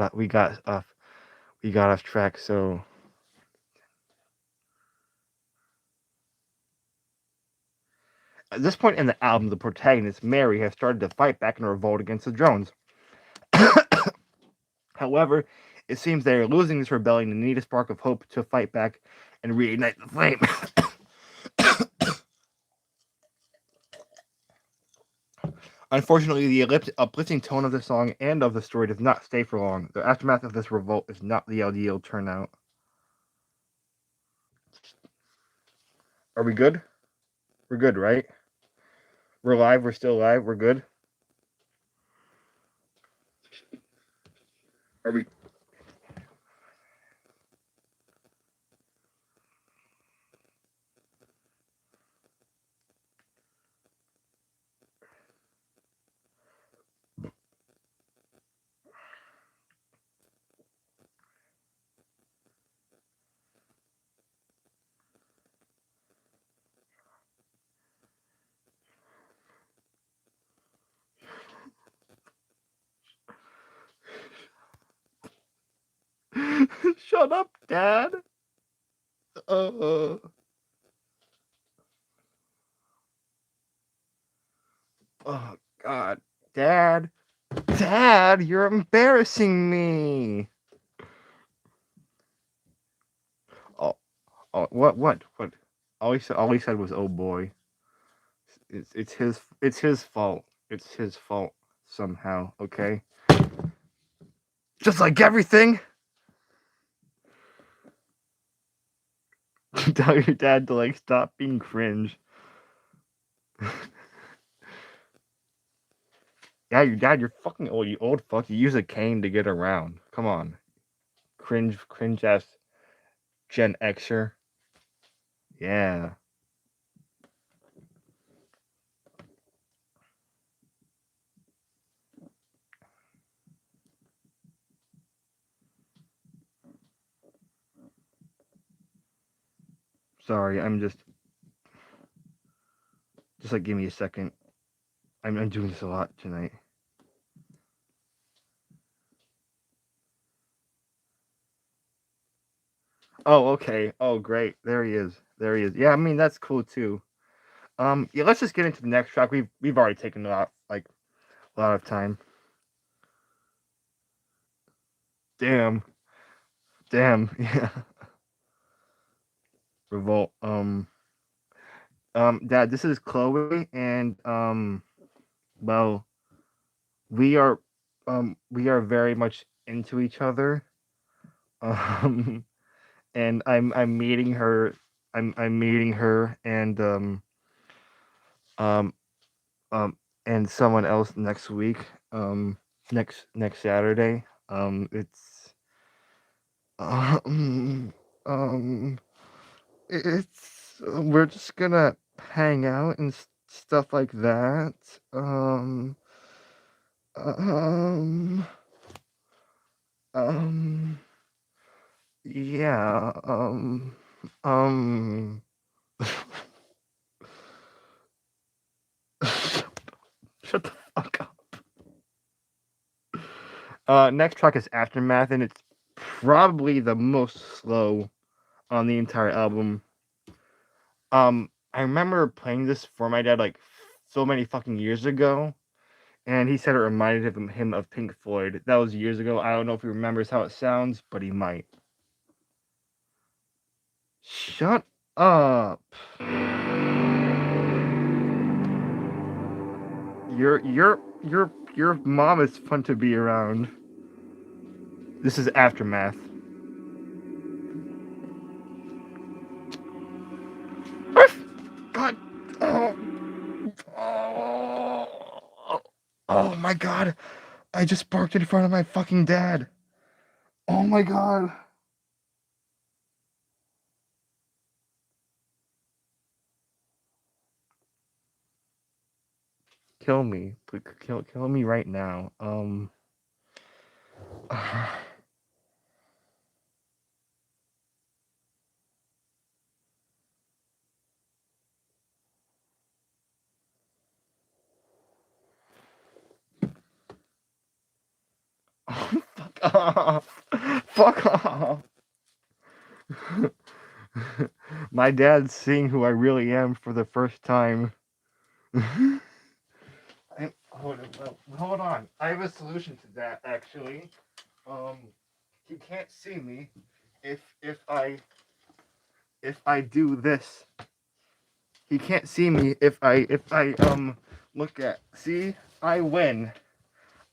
off track. So at this point in the album, the protagonist Mary has started to fight back in a revolt against the drones. However, it seems they are losing this rebellion and need a spark of hope to fight back and reignite the flame. Unfortunately, the uplifting tone of the song and of the story does not stay for long. The aftermath of this revolt is not the ideal turnout. Are we good? We're good, right? We're live. We're still live. We're good. Are we? Shut up, Dad. Oh God, Dad. Dad, you're embarrassing me. Oh, what? All he said was, "Oh boy." It's his fault. It's his fault somehow. Okay. Just like everything. Tell your dad to like stop being cringe. Yeah, your dad, you're fucking old. You old fuck. You use a cane to get around. Come on, cringe ass Gen Xer. Yeah. Sorry, I'm just like give me a second. I'm doing this a lot tonight. Oh, okay. Oh, great. There he is. There he is. Yeah, I mean that's cool too. Yeah, let's just get into the next track. We've already taken a lot of time. Damn. Damn. Yeah. Revolt. Dad, this is Chloe, and well, we are we are very much into each other. Um, and I'm meeting her. I'm meeting her, um, um, and someone else next week. Next Saturday. It's um, um, it's we're just gonna hang out and stuff like that. Um, um, yeah. Um. Shut the fuck up. Next track is Aftermath, and it's probably the most slow on the entire album. I remember playing this for my dad like so many fucking years ago, and he said it reminded him of Pink Floyd. That was years ago. I don't know if he remembers how it sounds, but he might. Shut up. Your mom is fun to be around. This is Aftermath. God. Oh. Oh. Oh my god. I just barked in front of my fucking dad. Oh my god. Kill me. Kill me right now. Fuck off. Fuck off. My dad's seeing who I really am for the first time. Hold on. I have a solution to that, actually. He can't see me if I do this. He can't see me if I look at. See, I win.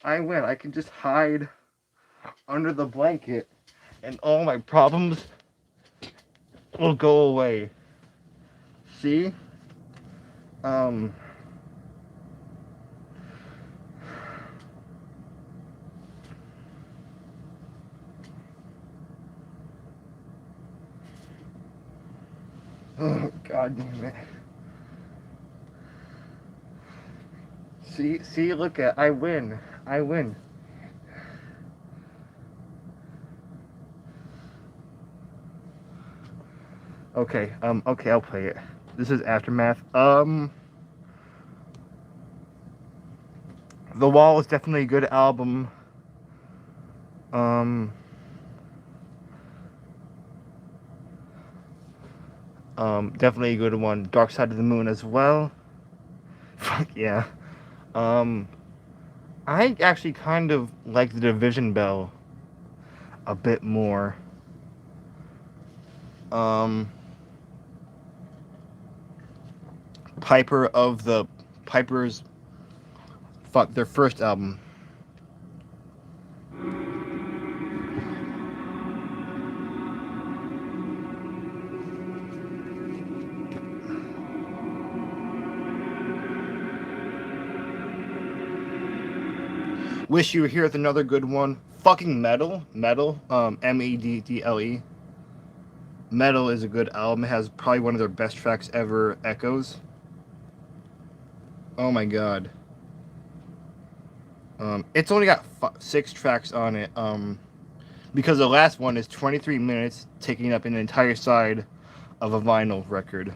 I can just hide under the blanket, and all my problems will go away. See? Oh, God damn it. See, look at, I win. Okay, okay, I'll play it. This is Aftermath. The Wall is definitely a good album. Definitely a good one. Dark Side of the Moon as well. Fuck yeah. I actually kind of like the Division Bell a bit more. Piper's fuck their first album. Wish You Were Here with another good one. Fucking Metal, Meddle. Metal is a good album. It has probably one of their best tracks ever, Echoes. Oh my god. It's only got 6 tracks on it. Because the last one is 23 minutes, taking up an entire side of a vinyl record.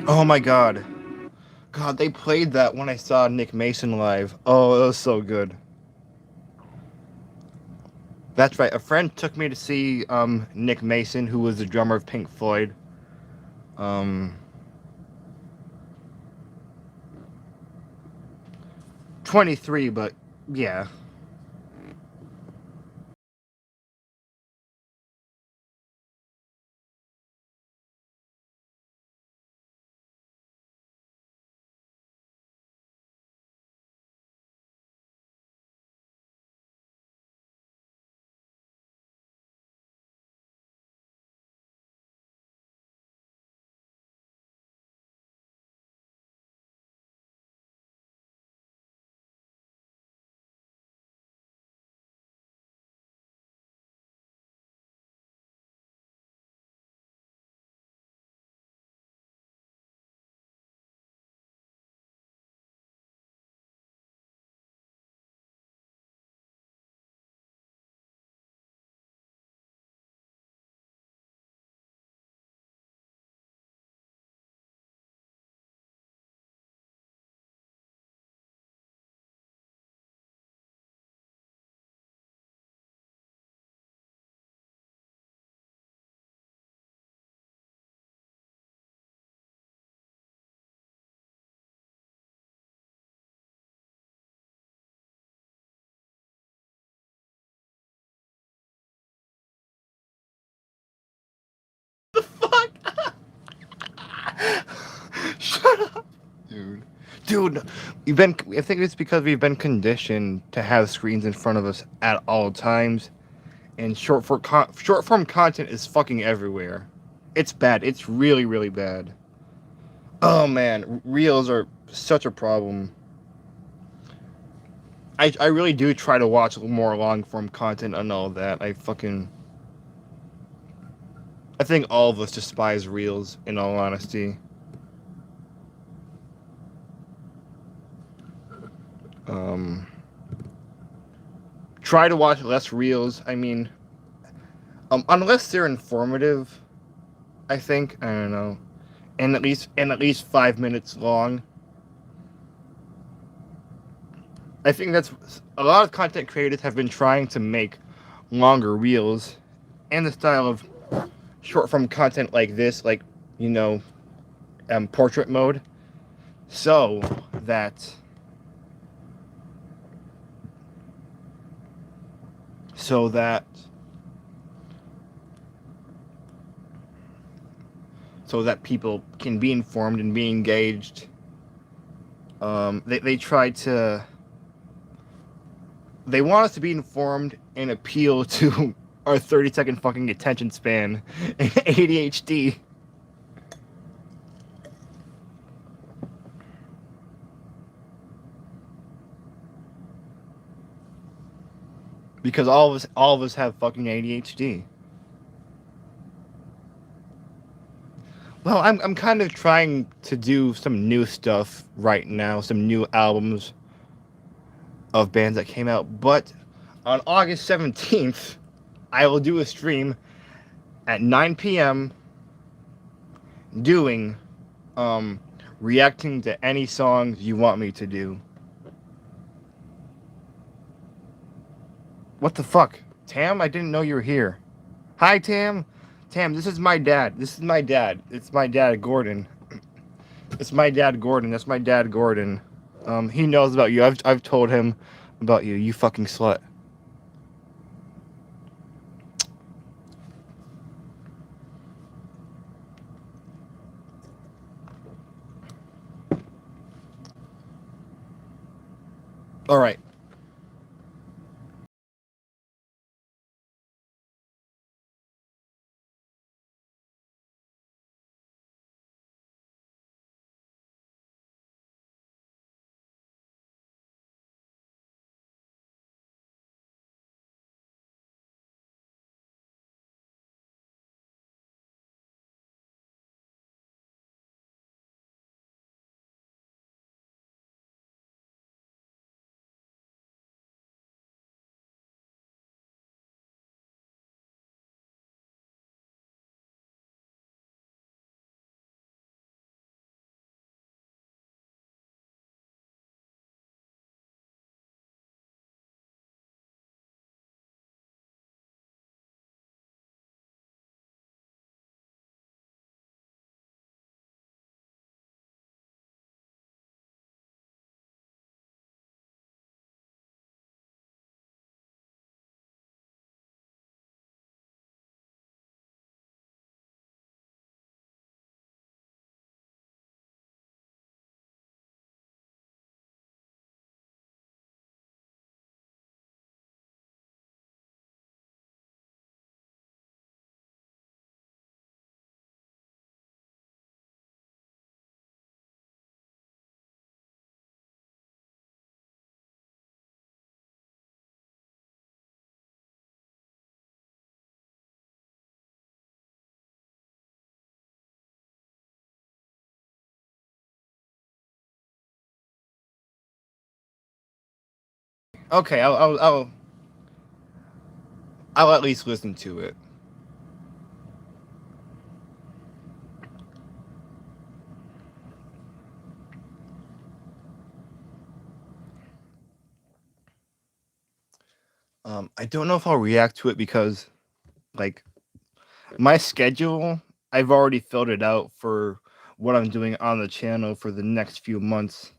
Oh my god. God, they played that when I saw Nick Mason live. Oh, it was so good. That's right. A friend took me to see Nick Mason, who was the drummer of Pink Floyd. 23, but yeah. The fuck? Shut up, dude. I think it's because we've been conditioned to have screens in front of us at all times, and short form content is fucking everywhere. It's bad. It's really, really bad. Oh man, reels are such a problem. I really do try to watch more long form content and all that. I think all of us despise reels, in all honesty. Try to watch less reels. I mean, unless they're informative, I think, I don't know, and at least 5 minutes long. I think that's a lot of content creators have been trying to make longer reels and the style of short form content like this, like, you know, portrait mode, so that people can be informed and be engaged. They want us to be informed and appeal to our 30-second fucking attention span and ADHD. Because all of us have fucking ADHD. Well, I'm kind of trying to do some new stuff right now, some new albums of bands that came out, but on August 17th, I will do a stream at 9 p.m. doing reacting to any songs you want me to do. What the fuck? Tam, I didn't know you were here. Hi, Tam. Tam, this is my dad. It's my dad, Gordon. It's my dad, Gordon. That's my dad, Gordon. He knows about you. I've told him about you. You fucking slut. All right. Okay, I'll at least listen to it. I don't know if I'll react to it because, like, my schedule, I've already filled it out for what I'm doing on the channel for the next few months.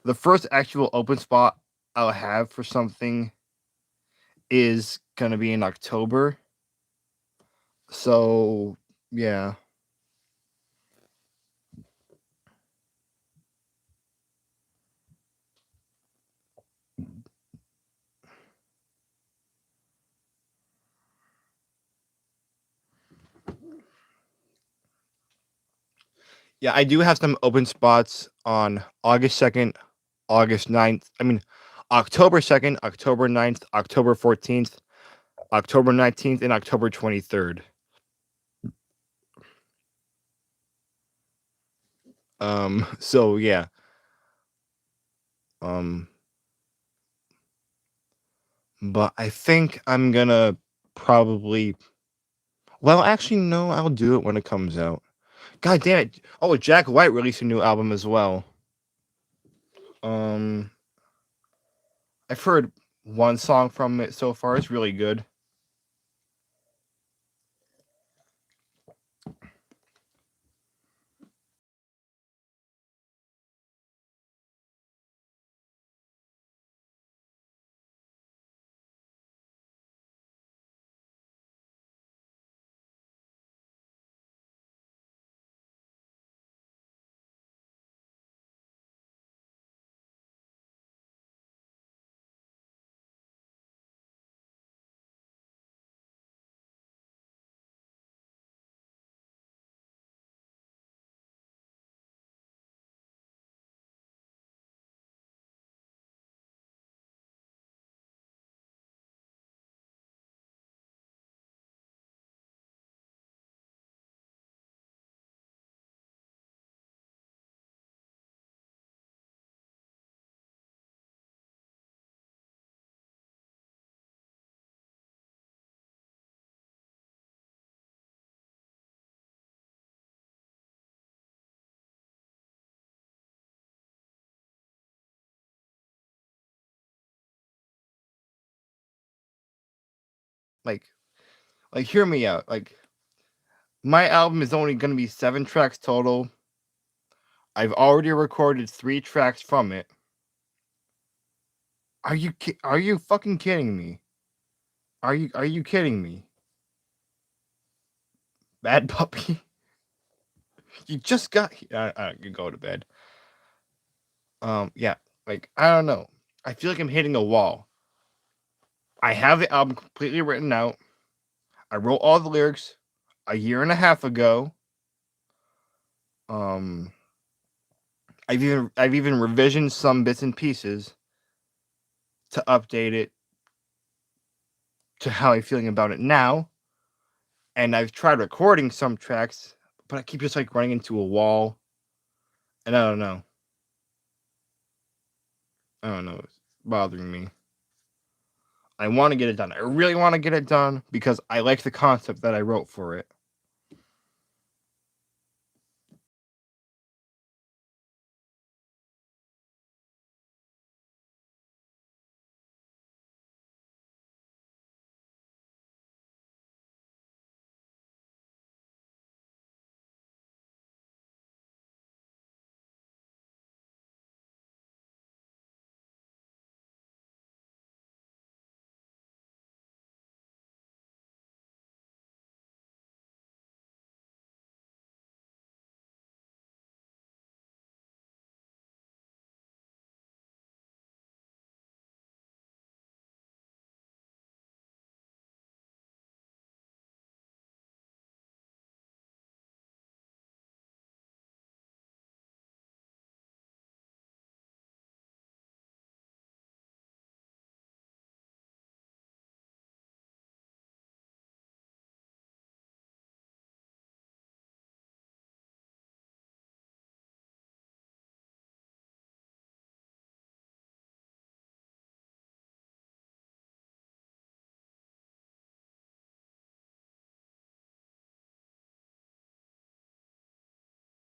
The first actual open spot I'll have for something is gonna be in October. So, yeah. Yeah, I do have some open spots on August 2nd, August 9th. I mean, October 2nd, October 9th, October 14th, October 19th, and October 23rd. So yeah. But I think I'm gonna probably. Well, actually, no. I'll do it when it comes out. God damn it! Oh, Jack White released a new album as well. Um, I've heard one song from it so far. It's really good. Like, hear me out. Like, my album is only gonna be 7 tracks total. I've already recorded 3 tracks from it. Are you fucking kidding me? Are you kidding me? Bad puppy. You just got. You go to bed. Yeah. Like, I don't know. I feel like I'm hitting a wall. I have the album completely written out. I wrote all the lyrics a year and a half ago. Um, I've even revisioned some bits and pieces to update it to how I'm feeling about it now. And I've tried recording some tracks, but I keep just like running into a wall. And I don't know. It's bothering me. I want to get it done. I really want to get it done because I like the concept that I wrote for it.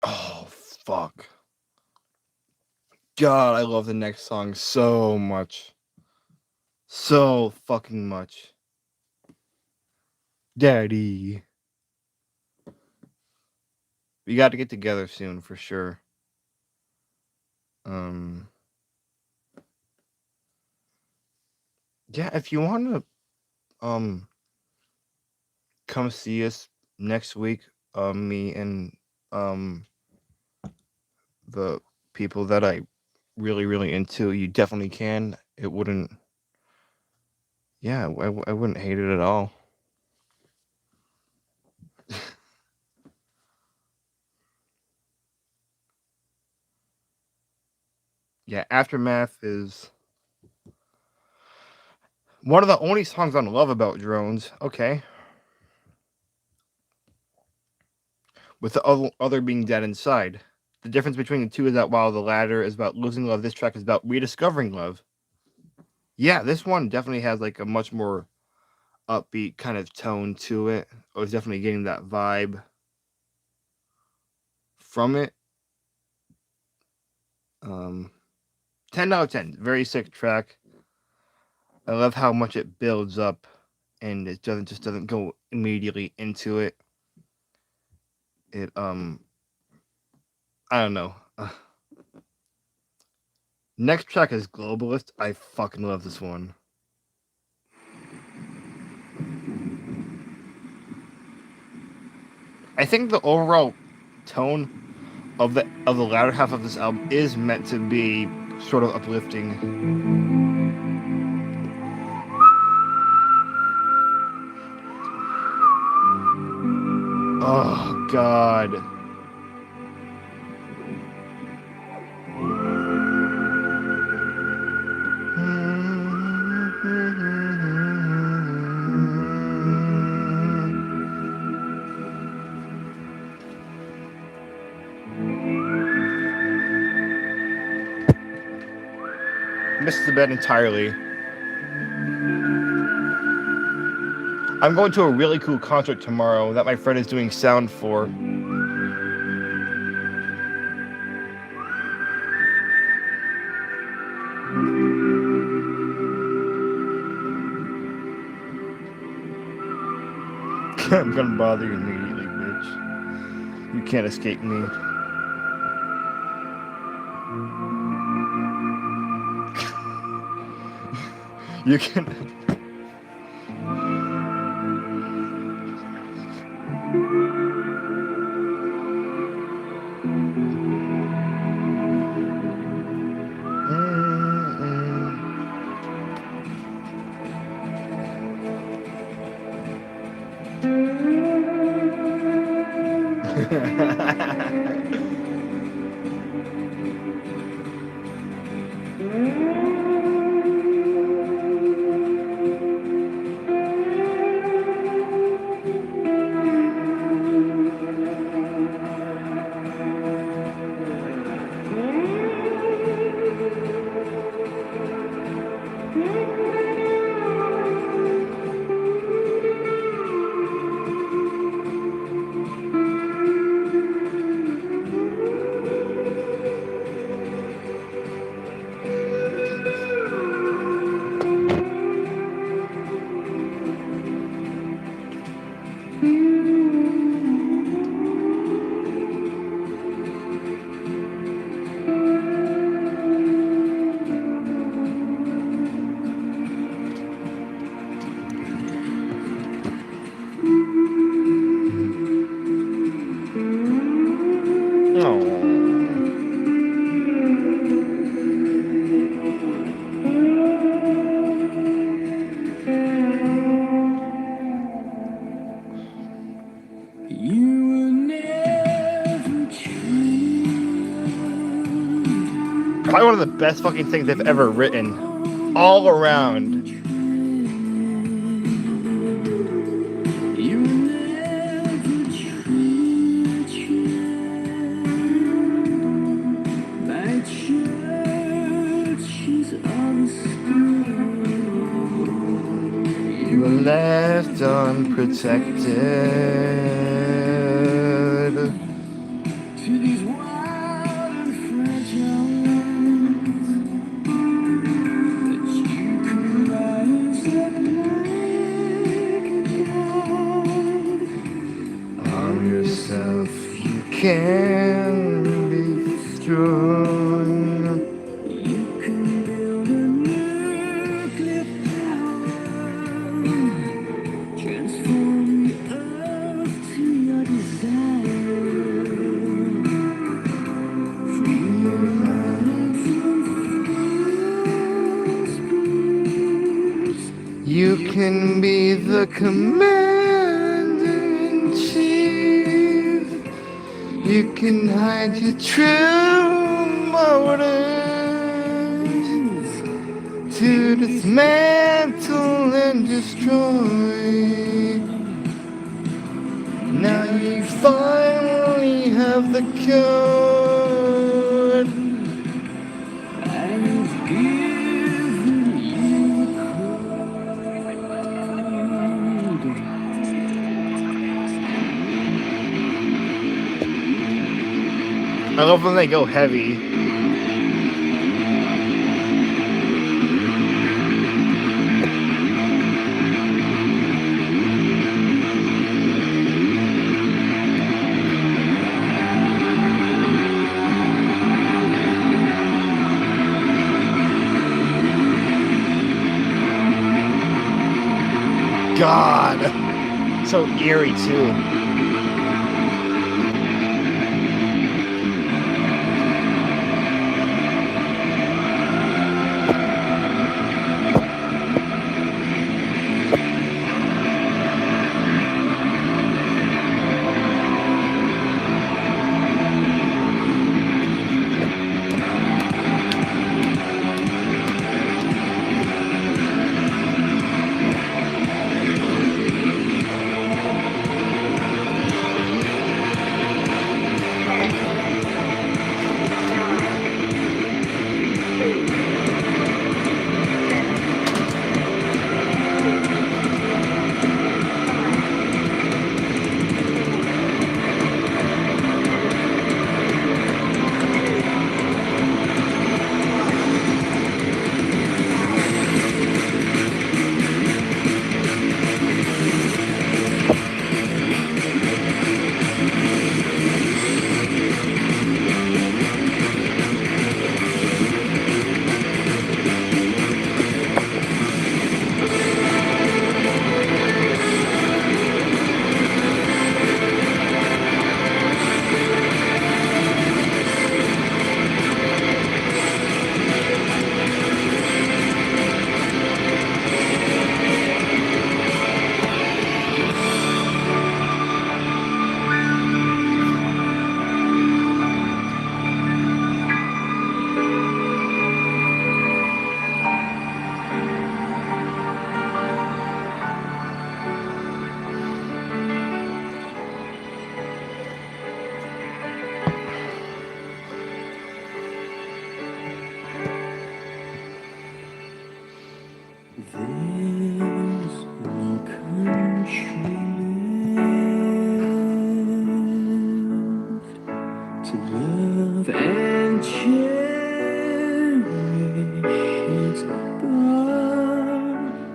Oh, fuck. God, I love the next song so much. So fucking much. Daddy. We got to get together soon for sure. Yeah, if you want to come see us next week, me and the people that I really into, you definitely can. It wouldn't. Yeah, I wouldn't hate it at all. Yeah, Aftermath is one of the only songs I love about drones. Okay. With the other being Dead Inside. The difference between the two is that while the latter is about losing love, this track is about rediscovering love. Yeah, this one definitely has like a much more upbeat kind of tone to it. I was definitely getting that vibe from it. 10 out of 10. Very sick track. I love how much it builds up and it doesn't go immediately into it. It I don't know. Next track is Globalist. I fucking love this one. I think the overall tone of the latter half of this album is meant to be sort of uplifting. Oh God. Missed the bed entirely. I'm going to a really cool concert tomorrow that my friend is doing sound for. I'm gonna bother you immediately, bitch. You can't escape me. You can. Probably one of the best fucking things they've ever written. All around. You were left unprotected. Can be strong. You can build a nuclear power, transform the earth to your desire. Free your mind from fears. You can be the commander-in-chief. You can hide your true motives to dismantle and destroy. Now you finally have the courage I love when they go heavy. God, so eerie too.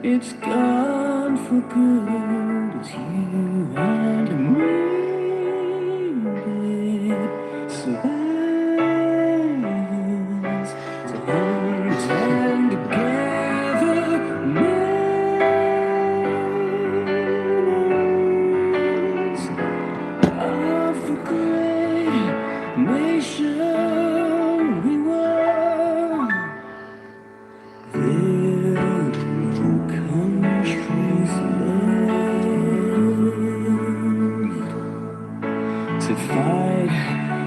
It's gone for good. It's you and me, babe. Survivors to hunt and gather memories of the great nation we were. Countries left to fight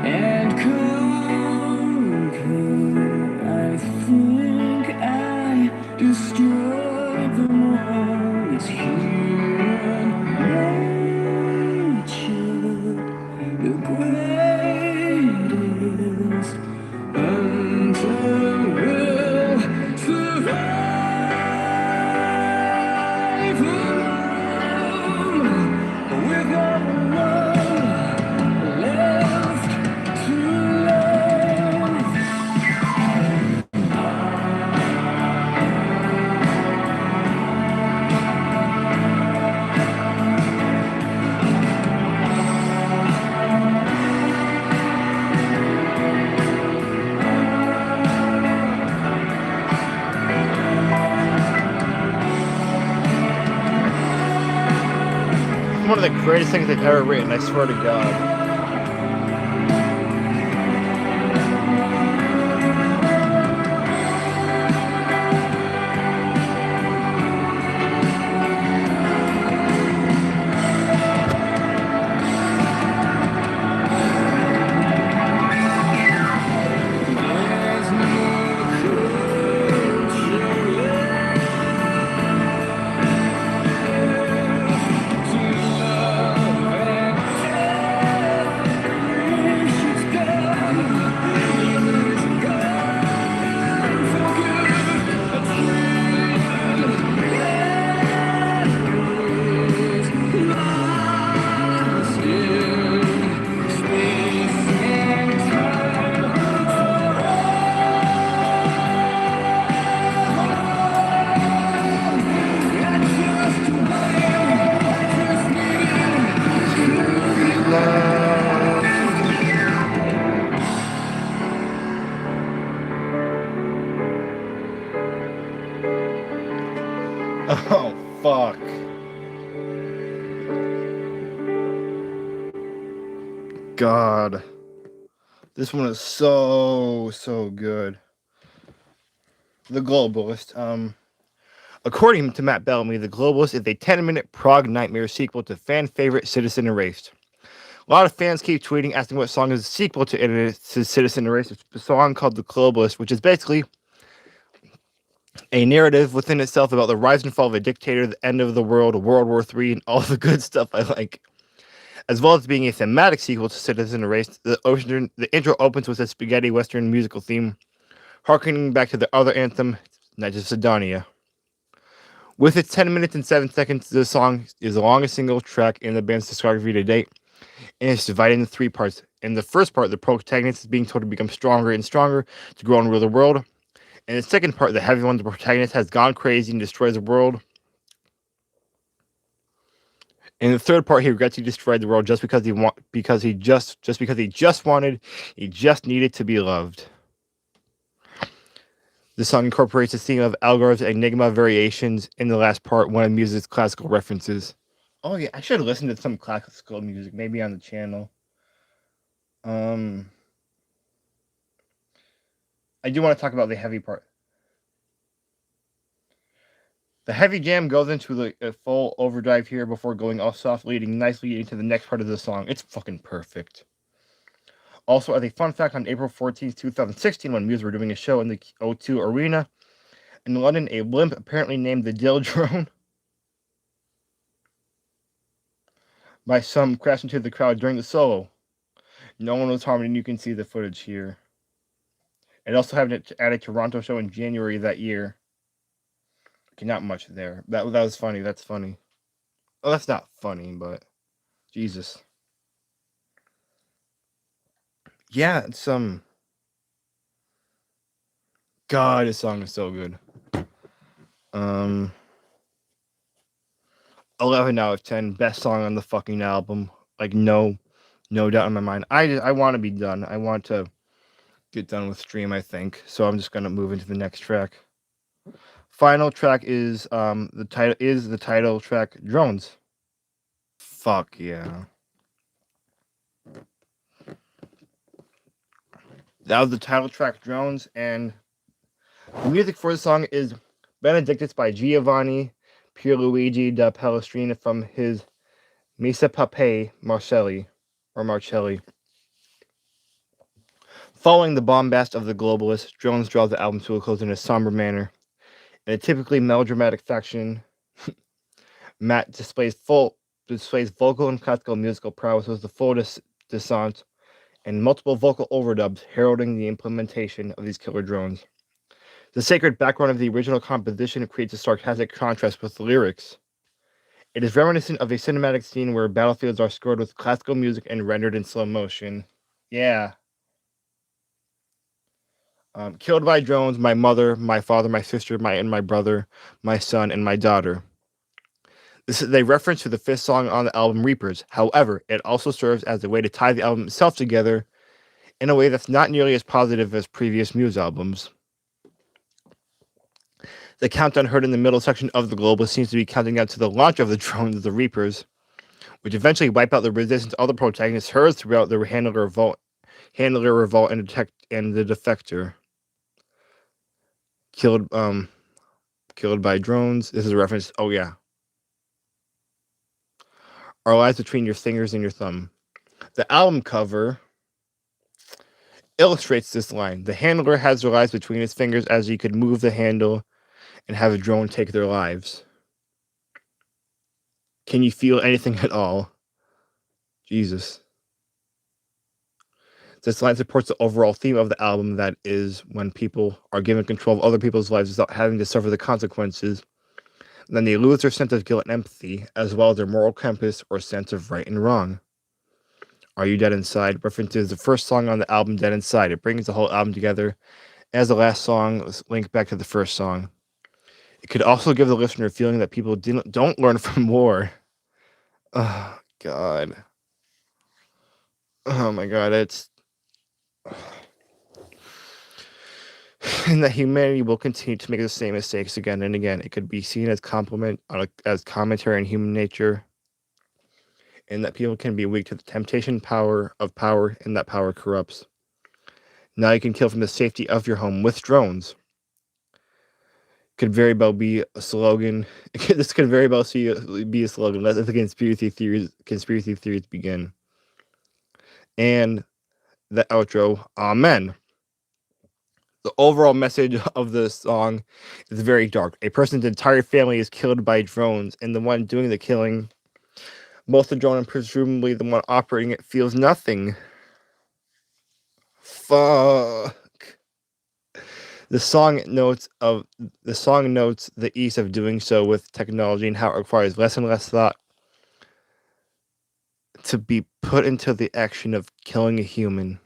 and conquer. I think I destroyed them all. It's human nature, the greatest until we'll survive. One of the greatest things they've ever written, I swear to God. God. This one is so good. The Globalist. According to Matt Bellamy, The Globalist is a 10-minute prog nightmare sequel to fan favorite Citizen Erased. A lot of fans keep tweeting asking what song is a sequel to Citizen Erased. It's a song called The Globalist, which is basically a narrative within itself about the rise and fall of a dictator, the end of the world, World War III, and all the good stuff I like. As well as being a thematic sequel to Citizen Erased, the intro opens with a spaghetti western musical theme, harkening back to the other anthem, Knights of Sidonia. With its 10 minutes and 7 seconds, the song is the longest single track in the band's discography to date, and it's divided into 3 parts. In the first part, the protagonist is being told to become stronger and stronger to grow and rule the world. In the second part, the heavy one, the protagonist has gone crazy and destroys the world. In the third part, he regrets he destroyed the world just because he just needed to be loved. The song incorporates the theme of Algarve's Enigma variations in the last part, one of Muse's classical references. Oh yeah, I should listen to some classical music, maybe on the channel. I do want to talk about the heavy part. The heavy jam goes into a full overdrive here before going all soft, leading nicely into the next part of the song. It's fucking perfect. Also, as a fun fact, on April 14th, 2016, when Muse were doing a show in the O2 Arena in London, a blimp apparently named the Dill Drone by some crashed into the crowd during the solo. No one was harmed, and you can see the footage here. It also happened at a Toronto show in January that year. Okay, not much there. That was funny. That's funny. Oh, that's not funny, but Jesus. Yeah, it's God, this song is so good. 11 out of 10, best song on the fucking album. Like no doubt in my mind. I want to be done. I want to get done with stream, I think. So I'm just gonna move into the next track. Final track is the title track, Drones. Fuck yeah. That was the title track, Drones, and the music for the song is Benedictus by Giovanni Pierluigi da Palestrina from his Misa Pape Marcelli. Following the bombast of The Globalist, Drones draws the album to a close in a somber manner. In a typically melodramatic fashion, Matt displays vocal and classical musical prowess with the full descent and multiple vocal overdubs heralding the implementation of these killer drones. The sacred background of the original composition creates a sarcastic contrast with the lyrics. It is reminiscent of a cinematic scene where battlefields are scored with classical music and rendered in slow motion. Yeah. Killed by drones, my mother, my father, my sister, my brother, my son, and my daughter. This is a reference to the 5th song on the album, Reapers. However, it also serves as a way to tie the album itself together in a way that's not nearly as positive as previous Muse albums. The countdown heard in the middle section of The Globalist seems to be counting down to the launch of the drones, the Reapers, which eventually wipe out the resistance other protagonists heard throughout the Handler Revolt, and the Defector. Killed by drones. This is a reference. Oh yeah. Our lives between your fingers and your thumb. The album cover illustrates this line. The handler has their lives between his fingers as he could move the handle and have a drone take their lives. Can you feel anything at all? Jesus. This line supports the overall theme of the album, that is, when people are given control of other people's lives without having to suffer the consequences, then they lose their sense of guilt and empathy, as well as their moral compass or sense of right and wrong. Are You Dead Inside references the first song on the album, Dead Inside. It brings the whole album together as the last song linked back to the first song. It could also give the listener a feeling that people don't learn from war. Oh, God. Oh, my God. It's... and that humanity will continue to make the same mistakes again and again. It could be seen as commentary on human nature. and that people can be weak to the temptation power of power, and that power corrupts. Now you can kill from the safety of your home with drones. Could very well be a slogan. This could very well be a slogan. Let the conspiracy theories begin. And the outro, Amen. The overall message of the song is very dark. A person's entire family is killed by drones, and the one doing the killing, both the drone and presumably the one operating it, feels nothing. Fuck. The song notes the ease of doing so with technology and how it requires less and less thought to be put into the action of killing a human.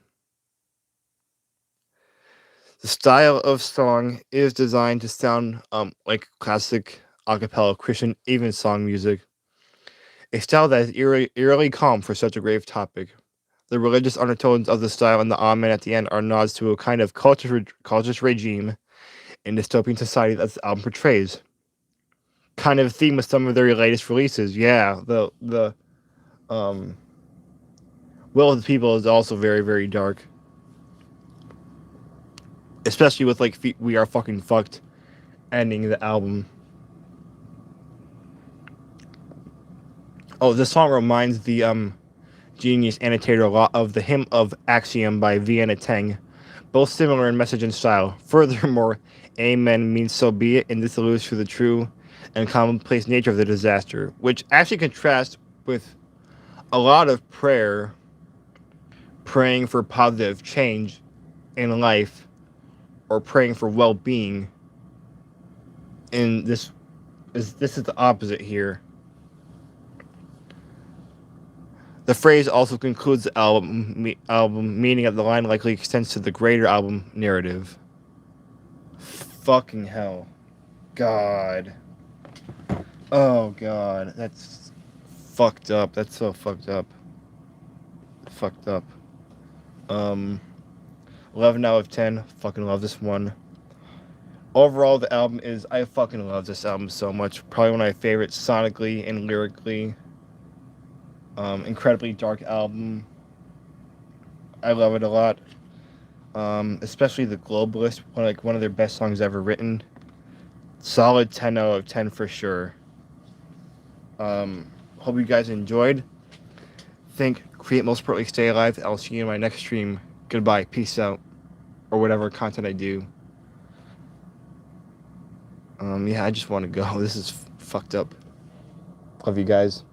The style of song is designed to sound like classic a cappella Christian evensong music, a style that is eerily calm for such a grave topic. The religious undertones of the style and the amen at the end are nods to a kind of cultist regime and dystopian society that the album portrays. Kind of theme with some of their latest releases. Yeah, the Will of the People is also very, very dark. Especially with like We Are Fucking Fucked ending the album. Oh, this song reminds the Genius annotator a lot of the Hymn of Axiom by Vienna Teng, both similar in message and style. Furthermore, Amen means so be it, and this alludes to the true and commonplace nature of the disaster, which actually contrasts with a lot of praying for positive change in life, or praying for well-being. And this is the opposite here. The phrase also concludes the album, meaning that the line likely extends to the greater album narrative. Fucking hell. God. Oh, God. That's fucked up. That's so fucked up. Fucked up. 11 out of 10. Fucking love this one. Overall, the album is... I fucking love this album so much. Probably one of my favorites sonically and lyrically. Incredibly dark album. I love it a lot. Especially the Globalist, one of their best songs ever written. Solid 10 out of 10 for sure. Hope you guys enjoyed. Think, create, most importantly, stay alive. I'll see you in my next stream. Goodbye. Peace out. Or whatever content I do. Yeah, I just want to go. This is fucked up. Love you guys.